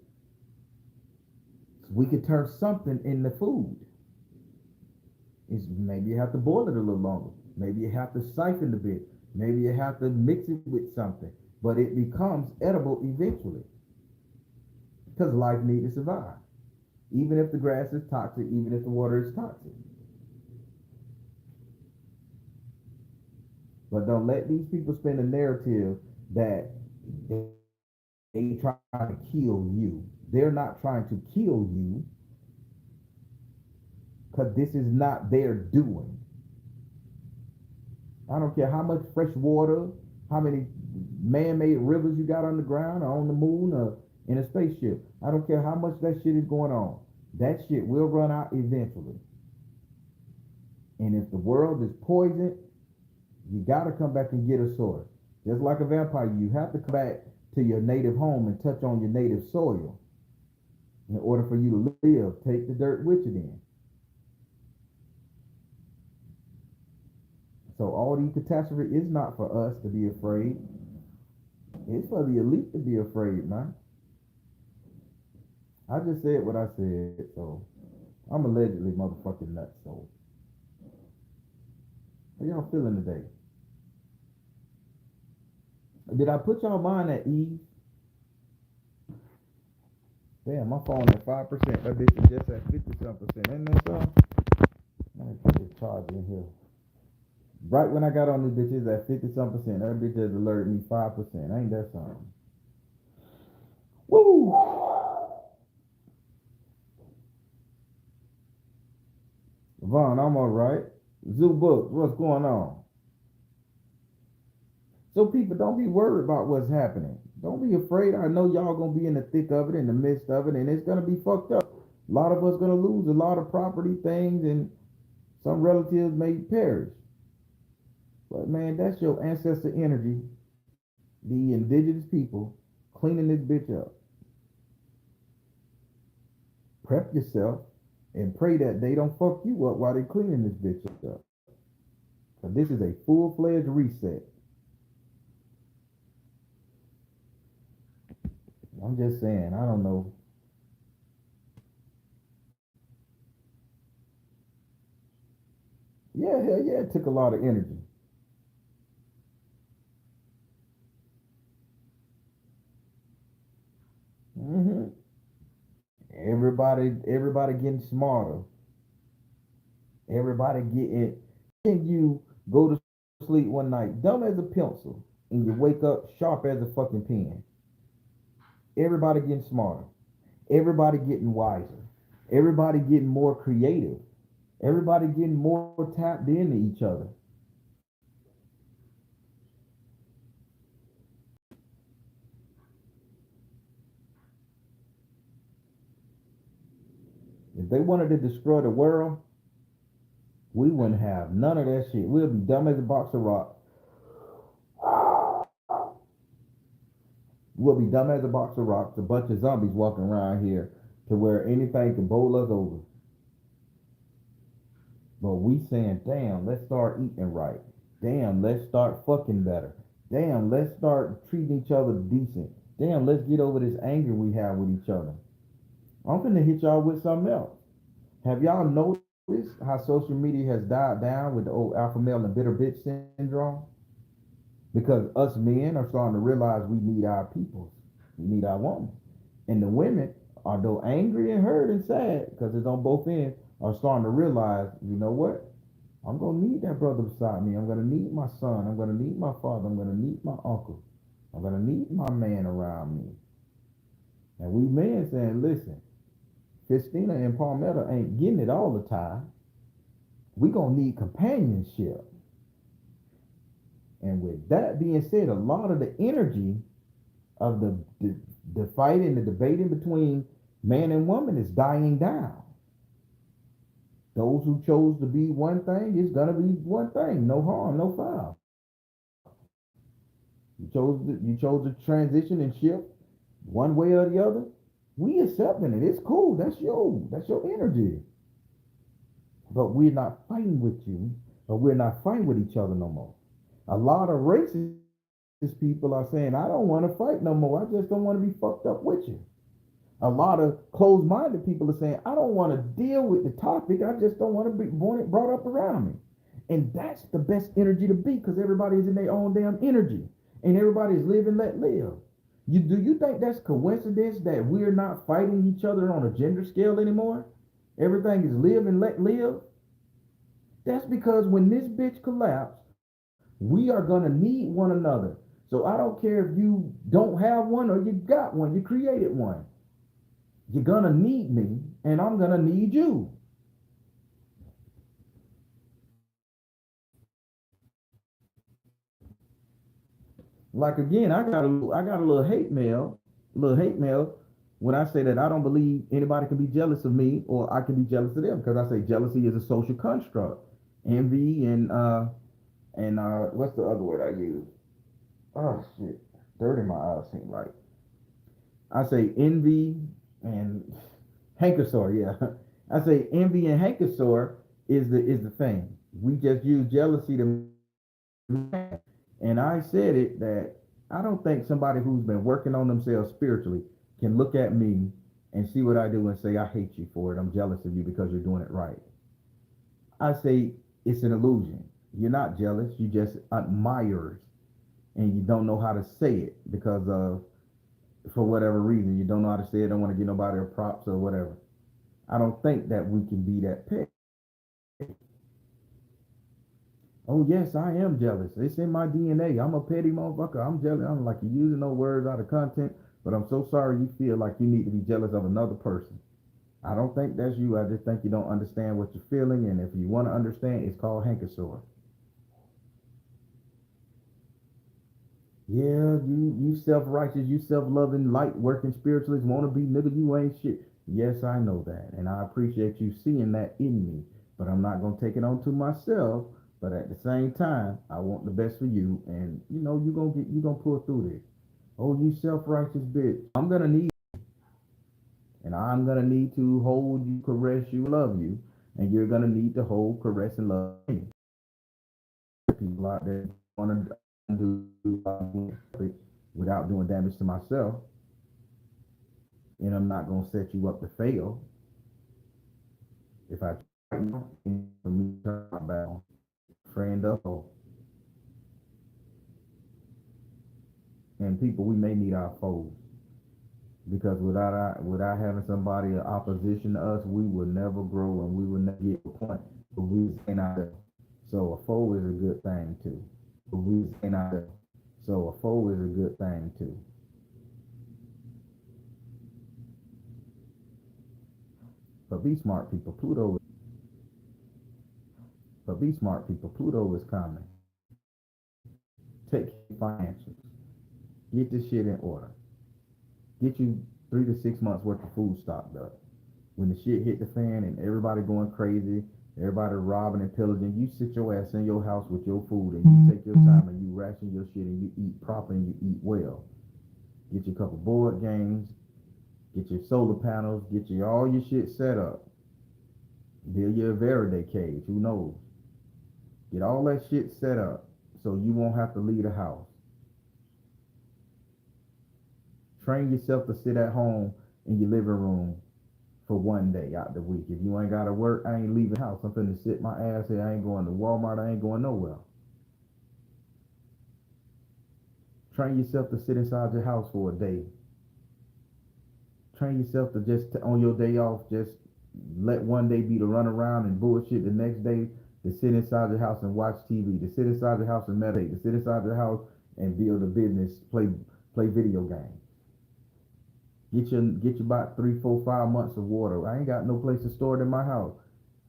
So we could turn something into food. It's, maybe you have to boil it a little longer. Maybe you have to siphon a bit. Maybe you have to mix it with something. But it becomes edible eventually because life needs to survive. Even if the grass is toxic, even if the water is toxic. But don't let these people spin a narrative that they try to kill you. They're not trying to kill you because this is not their doing. I don't care how much fresh water, how many man-made rivers you got on the ground or on the moon or in a spaceship. I don't care how much that shit is going on. That shit will run out eventually. And if the world is poisoned, you got to come back and get a sword. Just like a vampire, you have to come back to your native home and touch on your native soil in order for you to live. Take the dirt with you then. So all these catastrophes is not for us to be afraid. It's for the elite to be afraid, man. I just said what I said, so I'm allegedly motherfucking nuts. So how y'all feeling today? Did I put y'all mind at ease? Damn, my phone at 5%. That bitch is just at 50-some%. Ain't that so? Let me put this charger in here. Right when I got on this bitch, it's at 50-some%. That bitch just alerted me 5%. Ain't that something? Woo! Vaughn, I'm all right. Zoo Books, what's going on? So people, don't be worried about what's happening. Don't be afraid. I know y'all gonna be in the thick of it, in the midst of it, and it's gonna be fucked up. A lot of us gonna lose a lot of property things, and some relatives may perish. But man, that's your ancestor energy, the indigenous people cleaning this bitch up. Prep yourself and pray that they don't fuck you up while they cleaning this bitch up. Cause this is a full-fledged reset. I'm just saying, I don't know. Yeah, hell yeah, it took a lot of energy. hmm everybody getting smarter. Everybody getting. And you go to sleep one night dumb as a pencil, and you wake up sharp as a fucking pen. Everybody getting smarter. Everybody getting wiser. Everybody getting more creative. Everybody getting more tapped into each other. If they wanted to destroy the world, we wouldn't have none of that shit. We'll be dumb as a box of rocks. We'll be dumb as a box of rocks. A bunch of zombies walking around here to where anything can bowl us over. But we saying, damn, let's start eating right. Damn, let's start fucking better. Damn, let's start treating each other decent. Damn, let's get over this anger we have with each other. I'm gonna hit y'all with something else. Have y'all noticed how social media has died down with the old alpha male and bitter bitch syndrome? Because us men are starting to realize we need our peoples. We need our woman. And the women, although angry and hurt and sad, because it's on both ends, are starting to realize, you know what? I'm gonna need that brother beside me. I'm gonna need my son. I'm gonna need my father. I'm gonna need my uncle. I'm gonna need my man around me. And we men saying, listen, Christina and Palmetto ain't getting it all the time. We gonna need companionship. And with that being said, a lot of the energy of the fighting, the debating between man and woman is dying down. Those who chose to be one thing is gonna be one thing. No harm, no foul. You chose to transition and shift one way or the other. We accepting it. It's cool. That's you. That's your energy. But we're not fighting with you, or we're not fighting with each other no more. A lot of racist people are saying, I don't want to fight no more. I just don't want to be fucked up with you. A lot of closed-minded people are saying, I don't want to deal with the topic. I just don't want to be brought up around me. And that's the best energy to be, because everybody's in their own damn energy. And everybody's live and let live. Do you think that's coincidence that we're not fighting each other on a gender scale anymore? Everything is live and let live. That's because when this bitch collapse, we are gonna need one another. So I don't care if you don't have one or you got one, you created one. You're gonna need me, and I'm gonna need you. Like again, I got a little hate mail when I say that I don't believe anybody can be jealous of me or I can be jealous of them, because I say jealousy is a social construct. Envy and what's the other word I use? Oh shit, dirt in my eyes seem like. I say envy and hankersaw. Yeah, I say envy and hankersaw is the thing. We just use jealousy to. And I said it that I don't think somebody who's been working on themselves spiritually can look at me and see what I do and say, I hate you for it. I'm jealous of you because you're doing it right. I say it's an illusion. You're not jealous. You just admirers, and you don't know how to say it because of, for whatever reason, you don't know how to say it. Don't want to give nobody a props or whatever. I don't think that we can be that petty. Oh yes, I am jealous. It's in my DNA. I'm a petty motherfucker. I'm jealous. I'm like, you're using those words out of content, but I'm so sorry you feel like you need to be jealous of another person. I don't think that's you. I just think you don't understand what you're feeling, and if you want to understand, it's called hankersaw. Yeah, you self-righteous, you self-loving, light working spiritualist, wanna be nigga, you ain't shit. Yes, I know that, and I appreciate you seeing that in me. But I'm not gonna take it on to myself. But at the same time, I want the best for you, and you gonna pull through this. Oh, you self-righteous bitch. I'm gonna need, and I'm gonna need to hold you, caress you, love you, and you're gonna need to hold, caress, and love me. People out there wanna do without doing damage to myself, and I'm not gonna set you up to fail if I try for me to turn my back on friend up and people we may need our foes, because without having somebody in opposition to us, we will never grow and we will never get to a point where we ain't out there. So a foe is a good thing too. We ain't out there. So a foe is a good thing too. But be smart, people. Pluto is coming. Take your financials. Get this shit in order. Get you 3 to 6 months worth of food stocked up. When the shit hit the fan and everybody going crazy, everybody robbing and pillaging, you sit your ass in your house with your food and you take your time and you ration your shit and you eat proper and you eat well. Get your couple board games, get your solar panels, get your all your shit set up. Build your Faraday cage, who knows? Get all that shit set up so you won't have to leave the house. Train yourself to sit at home in your living room for one day out the week. If you ain't gotta work, I ain't leaving the house. I'm finna sit my ass here. I ain't going to Walmart. I ain't going nowhere. Train yourself to sit inside your house for a day. Train yourself to just on your day off, just let one day be to run around and bullshit. The next day to sit inside your house and watch TV. To sit inside your house and meditate. To sit inside your house and build a business, play video games. Get you about 3, 4, 5 months of water. I ain't got no place to store it in my house.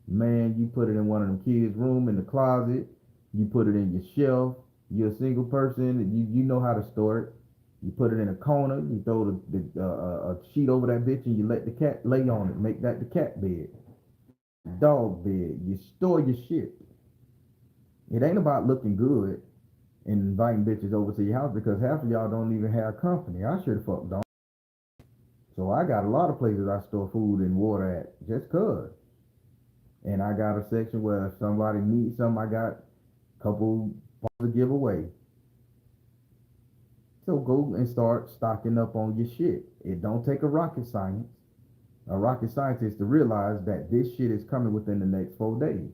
Man, you put it in one of them kids' room in the closet. You put it in your shelf. You're a single person. You know how to store it. You put it in a corner. You throw a sheet over that bitch and you let the cat lay on it. Make that the cat bed, dog bed. You store your shit. It ain't about looking good and inviting bitches over to your house because half of y'all don't even have company. I sure the fuck don't. So I got a lot of places I store food and water at just cause. And I got a section where if somebody needs something, I got a couple to give away. So go and start stocking up on your shit. It don't take a rocket science. A rocket scientist to realize that this shit is coming within the next 4 days.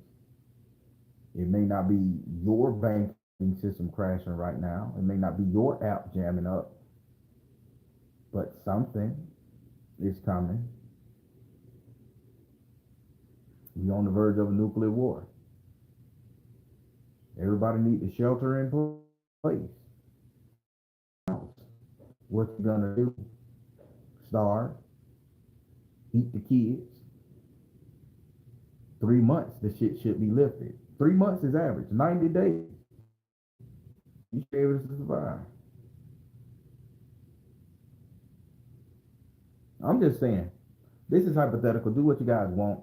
It may not be your banking system crashing right now. It may not be your app jamming up, but something is coming. We're on the verge of a nuclear war. Everybody needs to shelter in place. What you gonna do? Starve? Eat the kids? 3 months, the shit should be lifted. 3 months is average. 90 days. You should be able to survive. I'm just saying, this is hypothetical. Do what you guys want.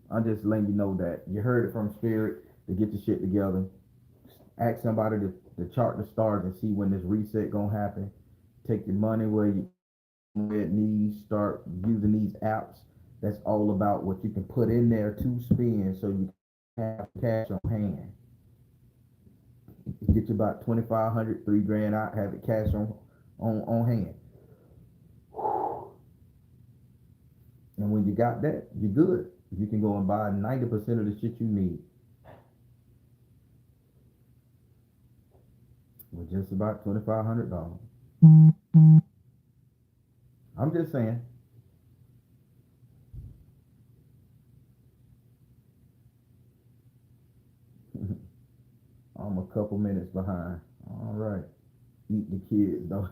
I'm just letting you know that you heard it from spirit to get your shit together. Ask somebody to chart the stars and see when this reset gonna happen. Take your money where it needs. Start using these apps. That's all about what you can put in there to spend so you have cash on hand. Get you about 2,500, 3 grand out, have it cash on hand. And when you got that, you're good. You can go and buy 90% of the shit you need with just about $2,500. I'm just saying. I'm a couple minutes behind. All right. Eat the kids though.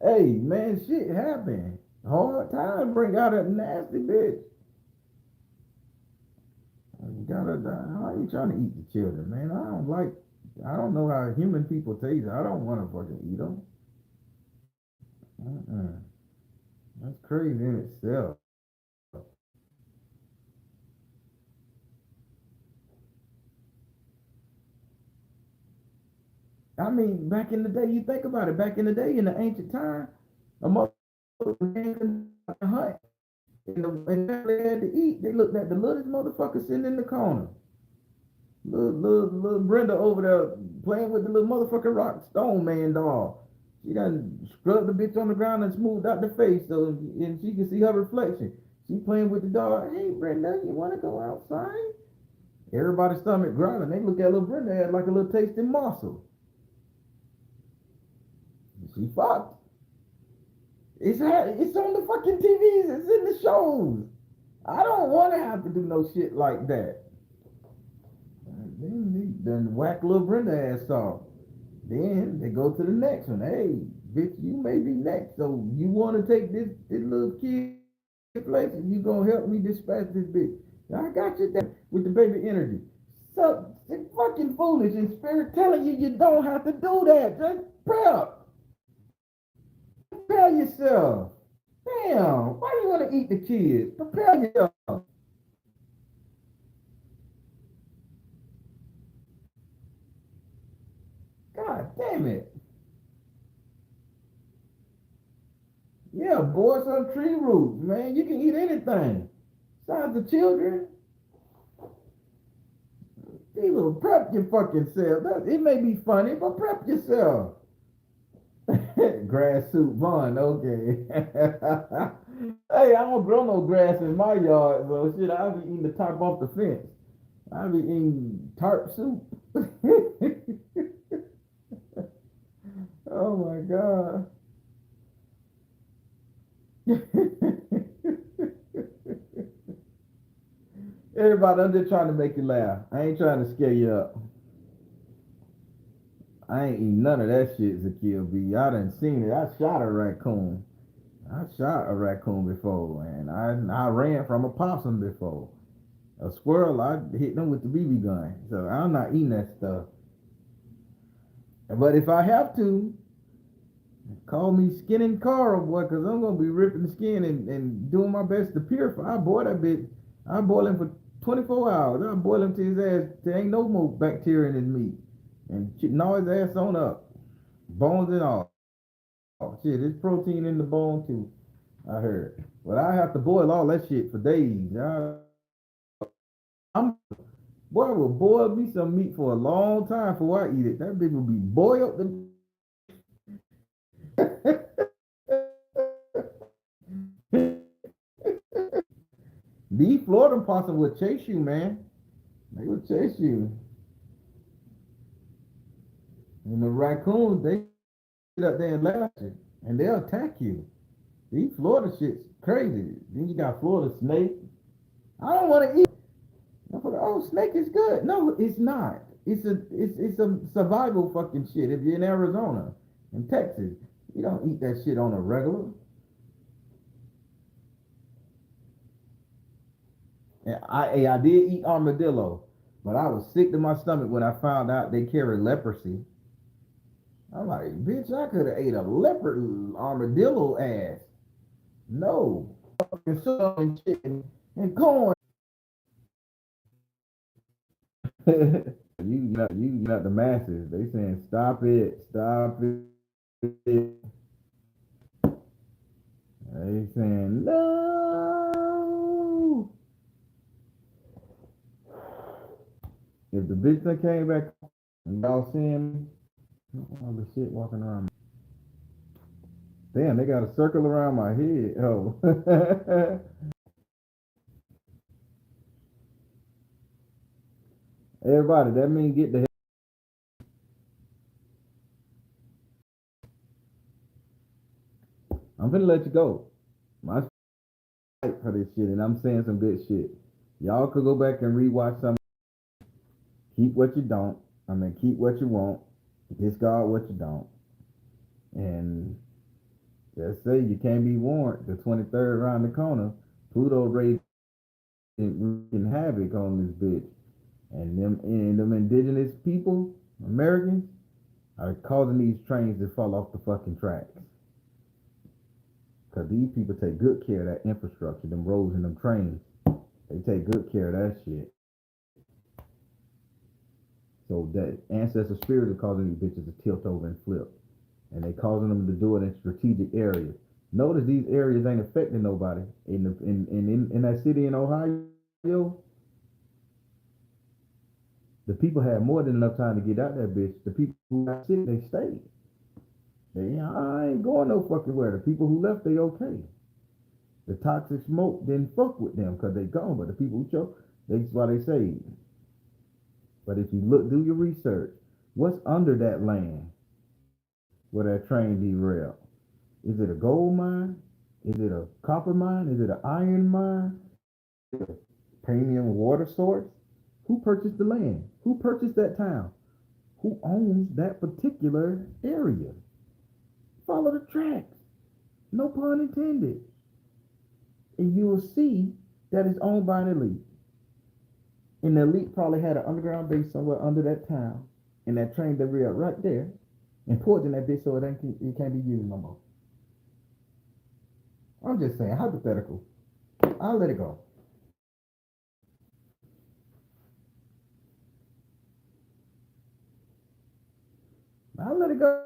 Hey man, shit happen. Hard time bring out a nasty bitch. You gotta. How you trying to eat the children, man? I don't like. I don't know how human people taste. I don't want to fucking eat them. Uh-uh. That's crazy in itself. I mean, back in the day, you think about it. Back in the day, in the ancient time, a mother man could hunt, and they had to eat. They looked at the littlest motherfucker sitting in the corner. Little Brenda over there playing with the little motherfucking rock stone man doll. She done scrubbed the bitch on the ground and smoothed out the face so and she can see her reflection. She playing with the dog. Hey Brenda, you wanna go outside? Everybody's stomach growling. They look at little Brenda had like a little tasting morsel. She fucked. It's on the fucking TVs. It's in the shows. I don't want to have to do no shit like that. Then whack little Brenda ass off. Then they go to the next one. Hey, bitch, you may be next. So you want to take this little kid place and you gonna help me dispatch this bitch. I got you there with the baby energy. So it's fucking foolish and spirit telling you you don't have to do that. Just prep. Prepare yourself. Damn, why do you want to eat the kids? Prepare yourself. God damn it. Yeah, boy, some tree roots, man. You can eat anything. Besides the children, you will prep your fucking self. It may be funny, but prep yourself. Grass soup Vaughn, okay. Hey, I don't grow no grass in my yard, so shit, I'll be eating the top off the fence. I'll be eating tarp soup. Oh my god. Everybody, I'm just trying to make you laugh. I ain't trying to scare you up. I ain't eating none of that shit, Zakiel B. I done seen it. I shot a raccoon. I shot a raccoon before, and I ran from a possum before. A squirrel, I hit them with the BB gun. So I'm not eating that stuff. But if I have to, call me skinning Carl, boy, because I'm gonna be ripping the skin and doing my best to purify. I boil that bitch. I boil him for 24 hours. I boil him to his ass. There ain't no more bacteria in his meat, and gnaw his ass on up, bones and all. Shit, there's protein in the bone too. I heard, but I have to boil all that shit for days. I'm boy will boil me some meat for a long time before I eat it. That bitch will be boiled. These Florida possum will chase you, man. They will chase you. And the raccoons, they sit up there and laugh at you, and they'll attack you. These Florida shit's crazy. Then you got Florida snake. I don't want to eat. I thought, oh, snake is good. No, it's not. It's a survival fucking shit. If you're in Arizona, in Texas, you don't eat that shit on a regular. And I did eat armadillo, but I was sick to my stomach when I found out they carry leprosy. I'm like, bitch, I could have ate a leopard armadillo ass. No, fucking and chicken and corn. You got the masses. They saying stop it, stop it. They saying no. If the bitch that came back and y'all seeing all the shit walking around. Damn, they got a circle around my head. Oh, everybody, that mean get the hell. I'm finna let you go. My fight for this shit, and I'm saying some good shit. Y'all could go back and rewatch some. Keep what you don't. I mean, keep what you want. Discard what you don't. And just say you can't be warned. The 23rd around the corner, Pluto raising havoc on this bitch. And them indigenous people, Americans, are causing these trains to fall off the fucking tracks. Because these people take good care of that infrastructure, them roads and them trains. They take good care of that shit. So that ancestor spirit is causing these bitches to tilt over and flip. And they causing them to do it in strategic areas. Notice these areas ain't affecting nobody. In that city in Ohio, the people had more than enough time to get out that bitch. The people who got sick, they stayed. I ain't going no fucking where. The people who left, they okay. The toxic smoke didn't fuck with them because they gone. But the people who choke, that's why they say. But if you do your research, what's under that land where that train derailed? Is it a gold mine? Is it a copper mine? Is it an iron mine? Is it a premium water source? Who purchased the land? Who purchased that town? Who owns that particular area? Follow the tracks. No pun intended. And you will see that it's owned by an elite. And the elite probably had an underground base somewhere under that town. And that train derailed right there and poisoned that bitch so it can't be used no more. I'm just saying, hypothetical. I'll let it go. I'll let it go.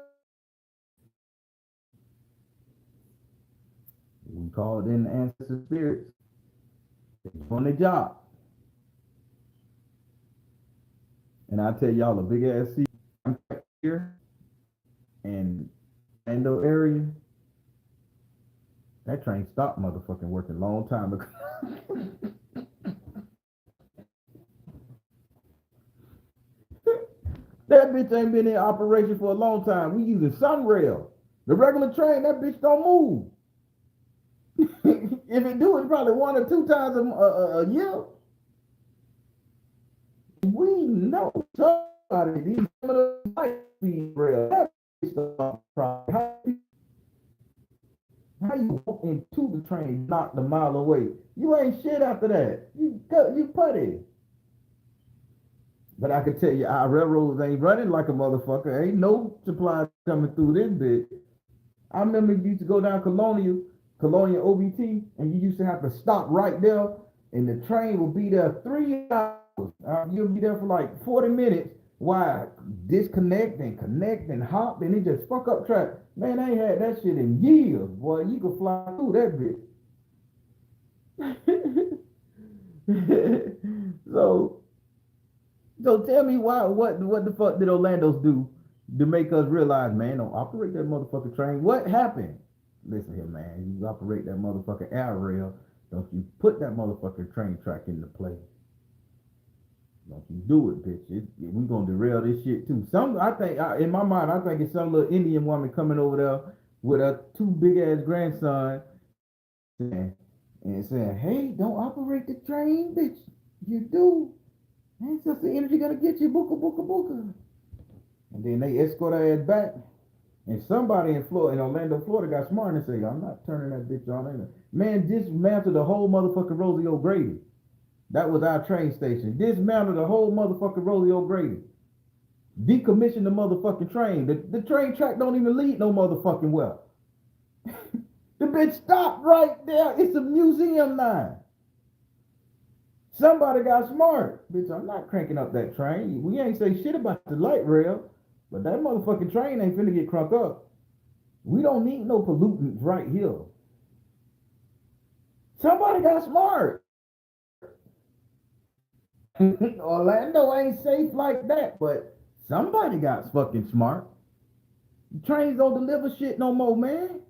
We called in the ancestor spirits. They're on their job. And I tell y'all a big ass seat here and Ando area, that train stopped motherfucking working a long time ago. That bitch ain't been in operation for a long time. We using Sunrail. The regular train, that bitch don't move. If it do, it's probably one or two times a year. We know somebody these some of the light speed rail. How you walk into the train, knocked a mile away? You ain't shit after that. You putty. But I can tell you, our railroads ain't running like a motherfucker. Ain't no supplies coming through this bitch. I remember you used to go down Colonial OBT, and you used to have to stop right there, and the train will be there 3 hours. You'll be there for like 40 minutes. Why? Disconnect and connect and hop, and it just fuck up track. Man, I ain't had that shit in years, boy. You could fly through that bitch. so, so tell me why? What the fuck did Orlando's do to make us realize, man, don't operate that motherfucking train? What happened? Listen here, man. You operate that motherfucking air rail. Don't you put that motherfucking train track into play? Don't you do it, bitch. We gonna derail this shit too. I think, in my mind, I think it's some little Indian woman coming over there with her two big ass grandson and saying, "Hey, don't operate the train, bitch. You do. Ain't just the energy gonna get you, booka booka booka." And then they escort her ass back. And somebody in Florida, in Orlando, Florida, got smart and say, "I'm not turning that bitch on." Man, dismantled the whole motherfucking Rosie O'Grady. That was our train station. Dismantled the whole motherfucking Rosie O'Grady. Decommissioned the motherfucking train. The train track don't even lead no motherfucking well. The bitch stopped right there. It's a museum now. Somebody got smart. Bitch, I'm not cranking up that train. We ain't say shit about the light rail, but that motherfucking train ain't finna get crunk up. We don't need no pollutants right here. Somebody got smart. Orlando ain't safe like that, but somebody got fucking smart. Trains don't deliver shit no more, man.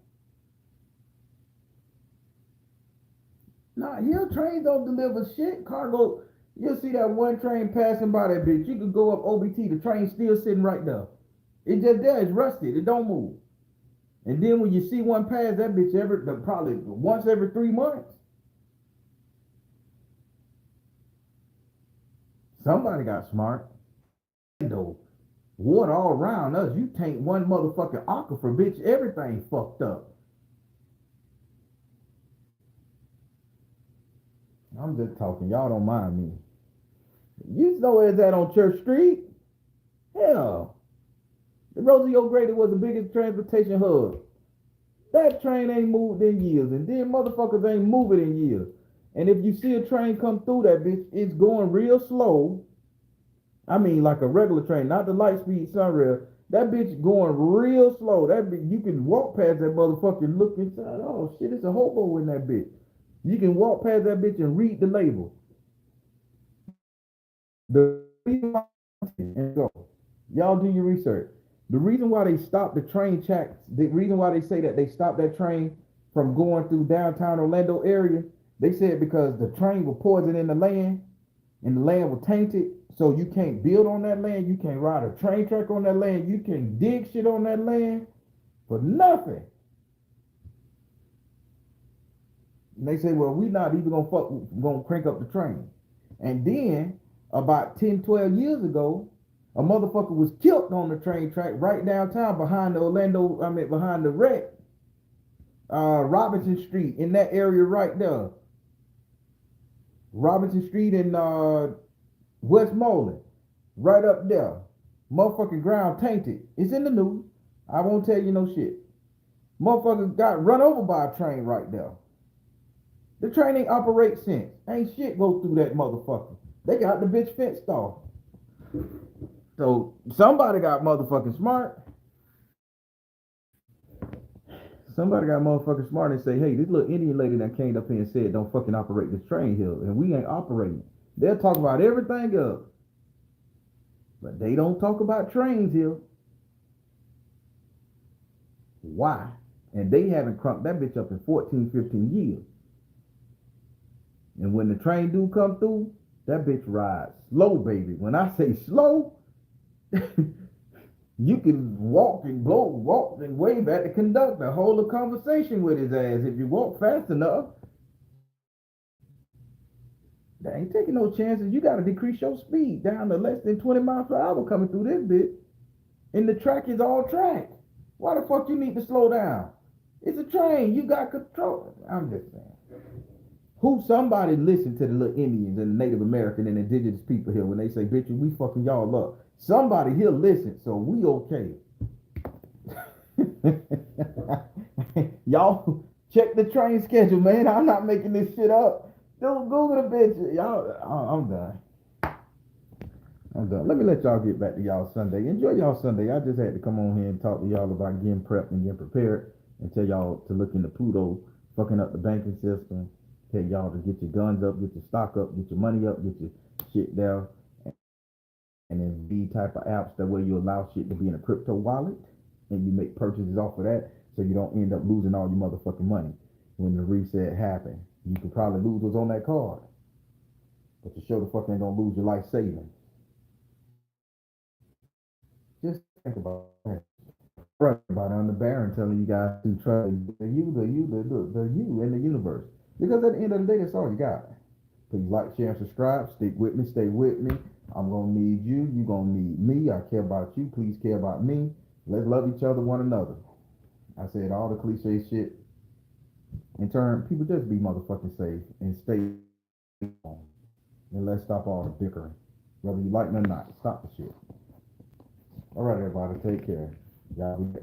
Nah, here trains don't deliver shit. Cargo, you'll see that one train passing by that bitch. You could go up OBT, the train still sitting right there. It just there, it's rusted, it don't move. And then when you see one pass, that bitch probably once every 3 months. Somebody got smart. Though, water all around us. You taint one motherfucking aquifer, bitch. Everything fucked up. I'm just talking. Y'all don't mind me. You know where's that on Church Street? Hell, the Rosie O'Grady was the biggest transportation hub. That train ain't moved in years, and then motherfuckers ain't moving in years. And if you see a train come through that bitch, it's going real slow. I mean, like a regular train, not the light speed sunrail. That bitch going real slow. That bitch, you can walk past that motherfucker and look inside. Oh shit, it's a hobo in that bitch. You can walk past that bitch and read the label. The and go. Y'all do your research. The reason why they stopped the train tracks, the reason why they say that they stopped that train from going through downtown Orlando area, they said because the train was poison in the land and the land was tainted. So you can't build on that land. You can't ride a train track on that land. You can't dig shit on that land for nothing. And they say, well, we not even gonna crank up the train. And then about 10, 12 years ago, a motherfucker was killed on the train track right downtown behind behind the wreck, Robinson Street, in that area right there. Robinson Street in Westmoreland, right up there. Motherfucking ground tainted. It's in the news. I won't tell you no shit. Motherfuckers got run over by a train right there. The train ain't operate since. Ain't shit go through that motherfucker. They got the bitch fenced off. So somebody got motherfucking smart. Somebody got motherfucking smart and say, hey, this little Indian lady that came up here and said don't fucking operate this train here, and we ain't operating. They'll talk about everything else, but they don't talk about trains here. Why? And they haven't crunked that bitch up in 14, 15 years. And when the train do come through, that bitch rides slow, baby. When I say slow, you can walk and wave at the conductor, hold a conversation with his ass if you walk fast enough. They ain't taking no chances. You got to decrease your speed down to less than 20 miles per hour coming through this bitch. And the track is all track. Why the fuck you need to slow down? It's a train. You got control. I'm just saying. Who somebody listened to the little Indians and the Native American and indigenous people here when they say, bitch, we fucking y'all up. Somebody here listen, so we okay. Y'all check the train schedule, man. I'm not making this shit up. Don't Google the bitch. Y'all, I'm done. I'm done. Let me let y'all get back to y'all Sunday. Enjoy y'all Sunday. I just had to come on here and talk to y'all about getting prepped and getting prepared and tell y'all to look into Pluto fucking up the banking system. Tell y'all to get your guns up, get your stock up, get your money up, get your shit down. And then B type of apps that way you allow shit to be in a crypto wallet and you make purchases off of that so you don't end up losing all your motherfucking money when the reset happens. You could probably lose what's on that card, but you sure the fuck ain't gonna lose your life savings. Just think about it. Right about on the Baron telling you guys to trust the you in the universe. Because at the end of the day, that's all you got. Please like, share, and subscribe. Stick with me, stay with me. I'm gonna need you. You gonna need me. I care about you. Please care about me. Let's love each other, one another. I said all the cliche shit. In turn, people just be motherfucking safe and stay home. And let's stop all the bickering. Whether you like me or not, stop the shit. All right, everybody, take care. Y'all be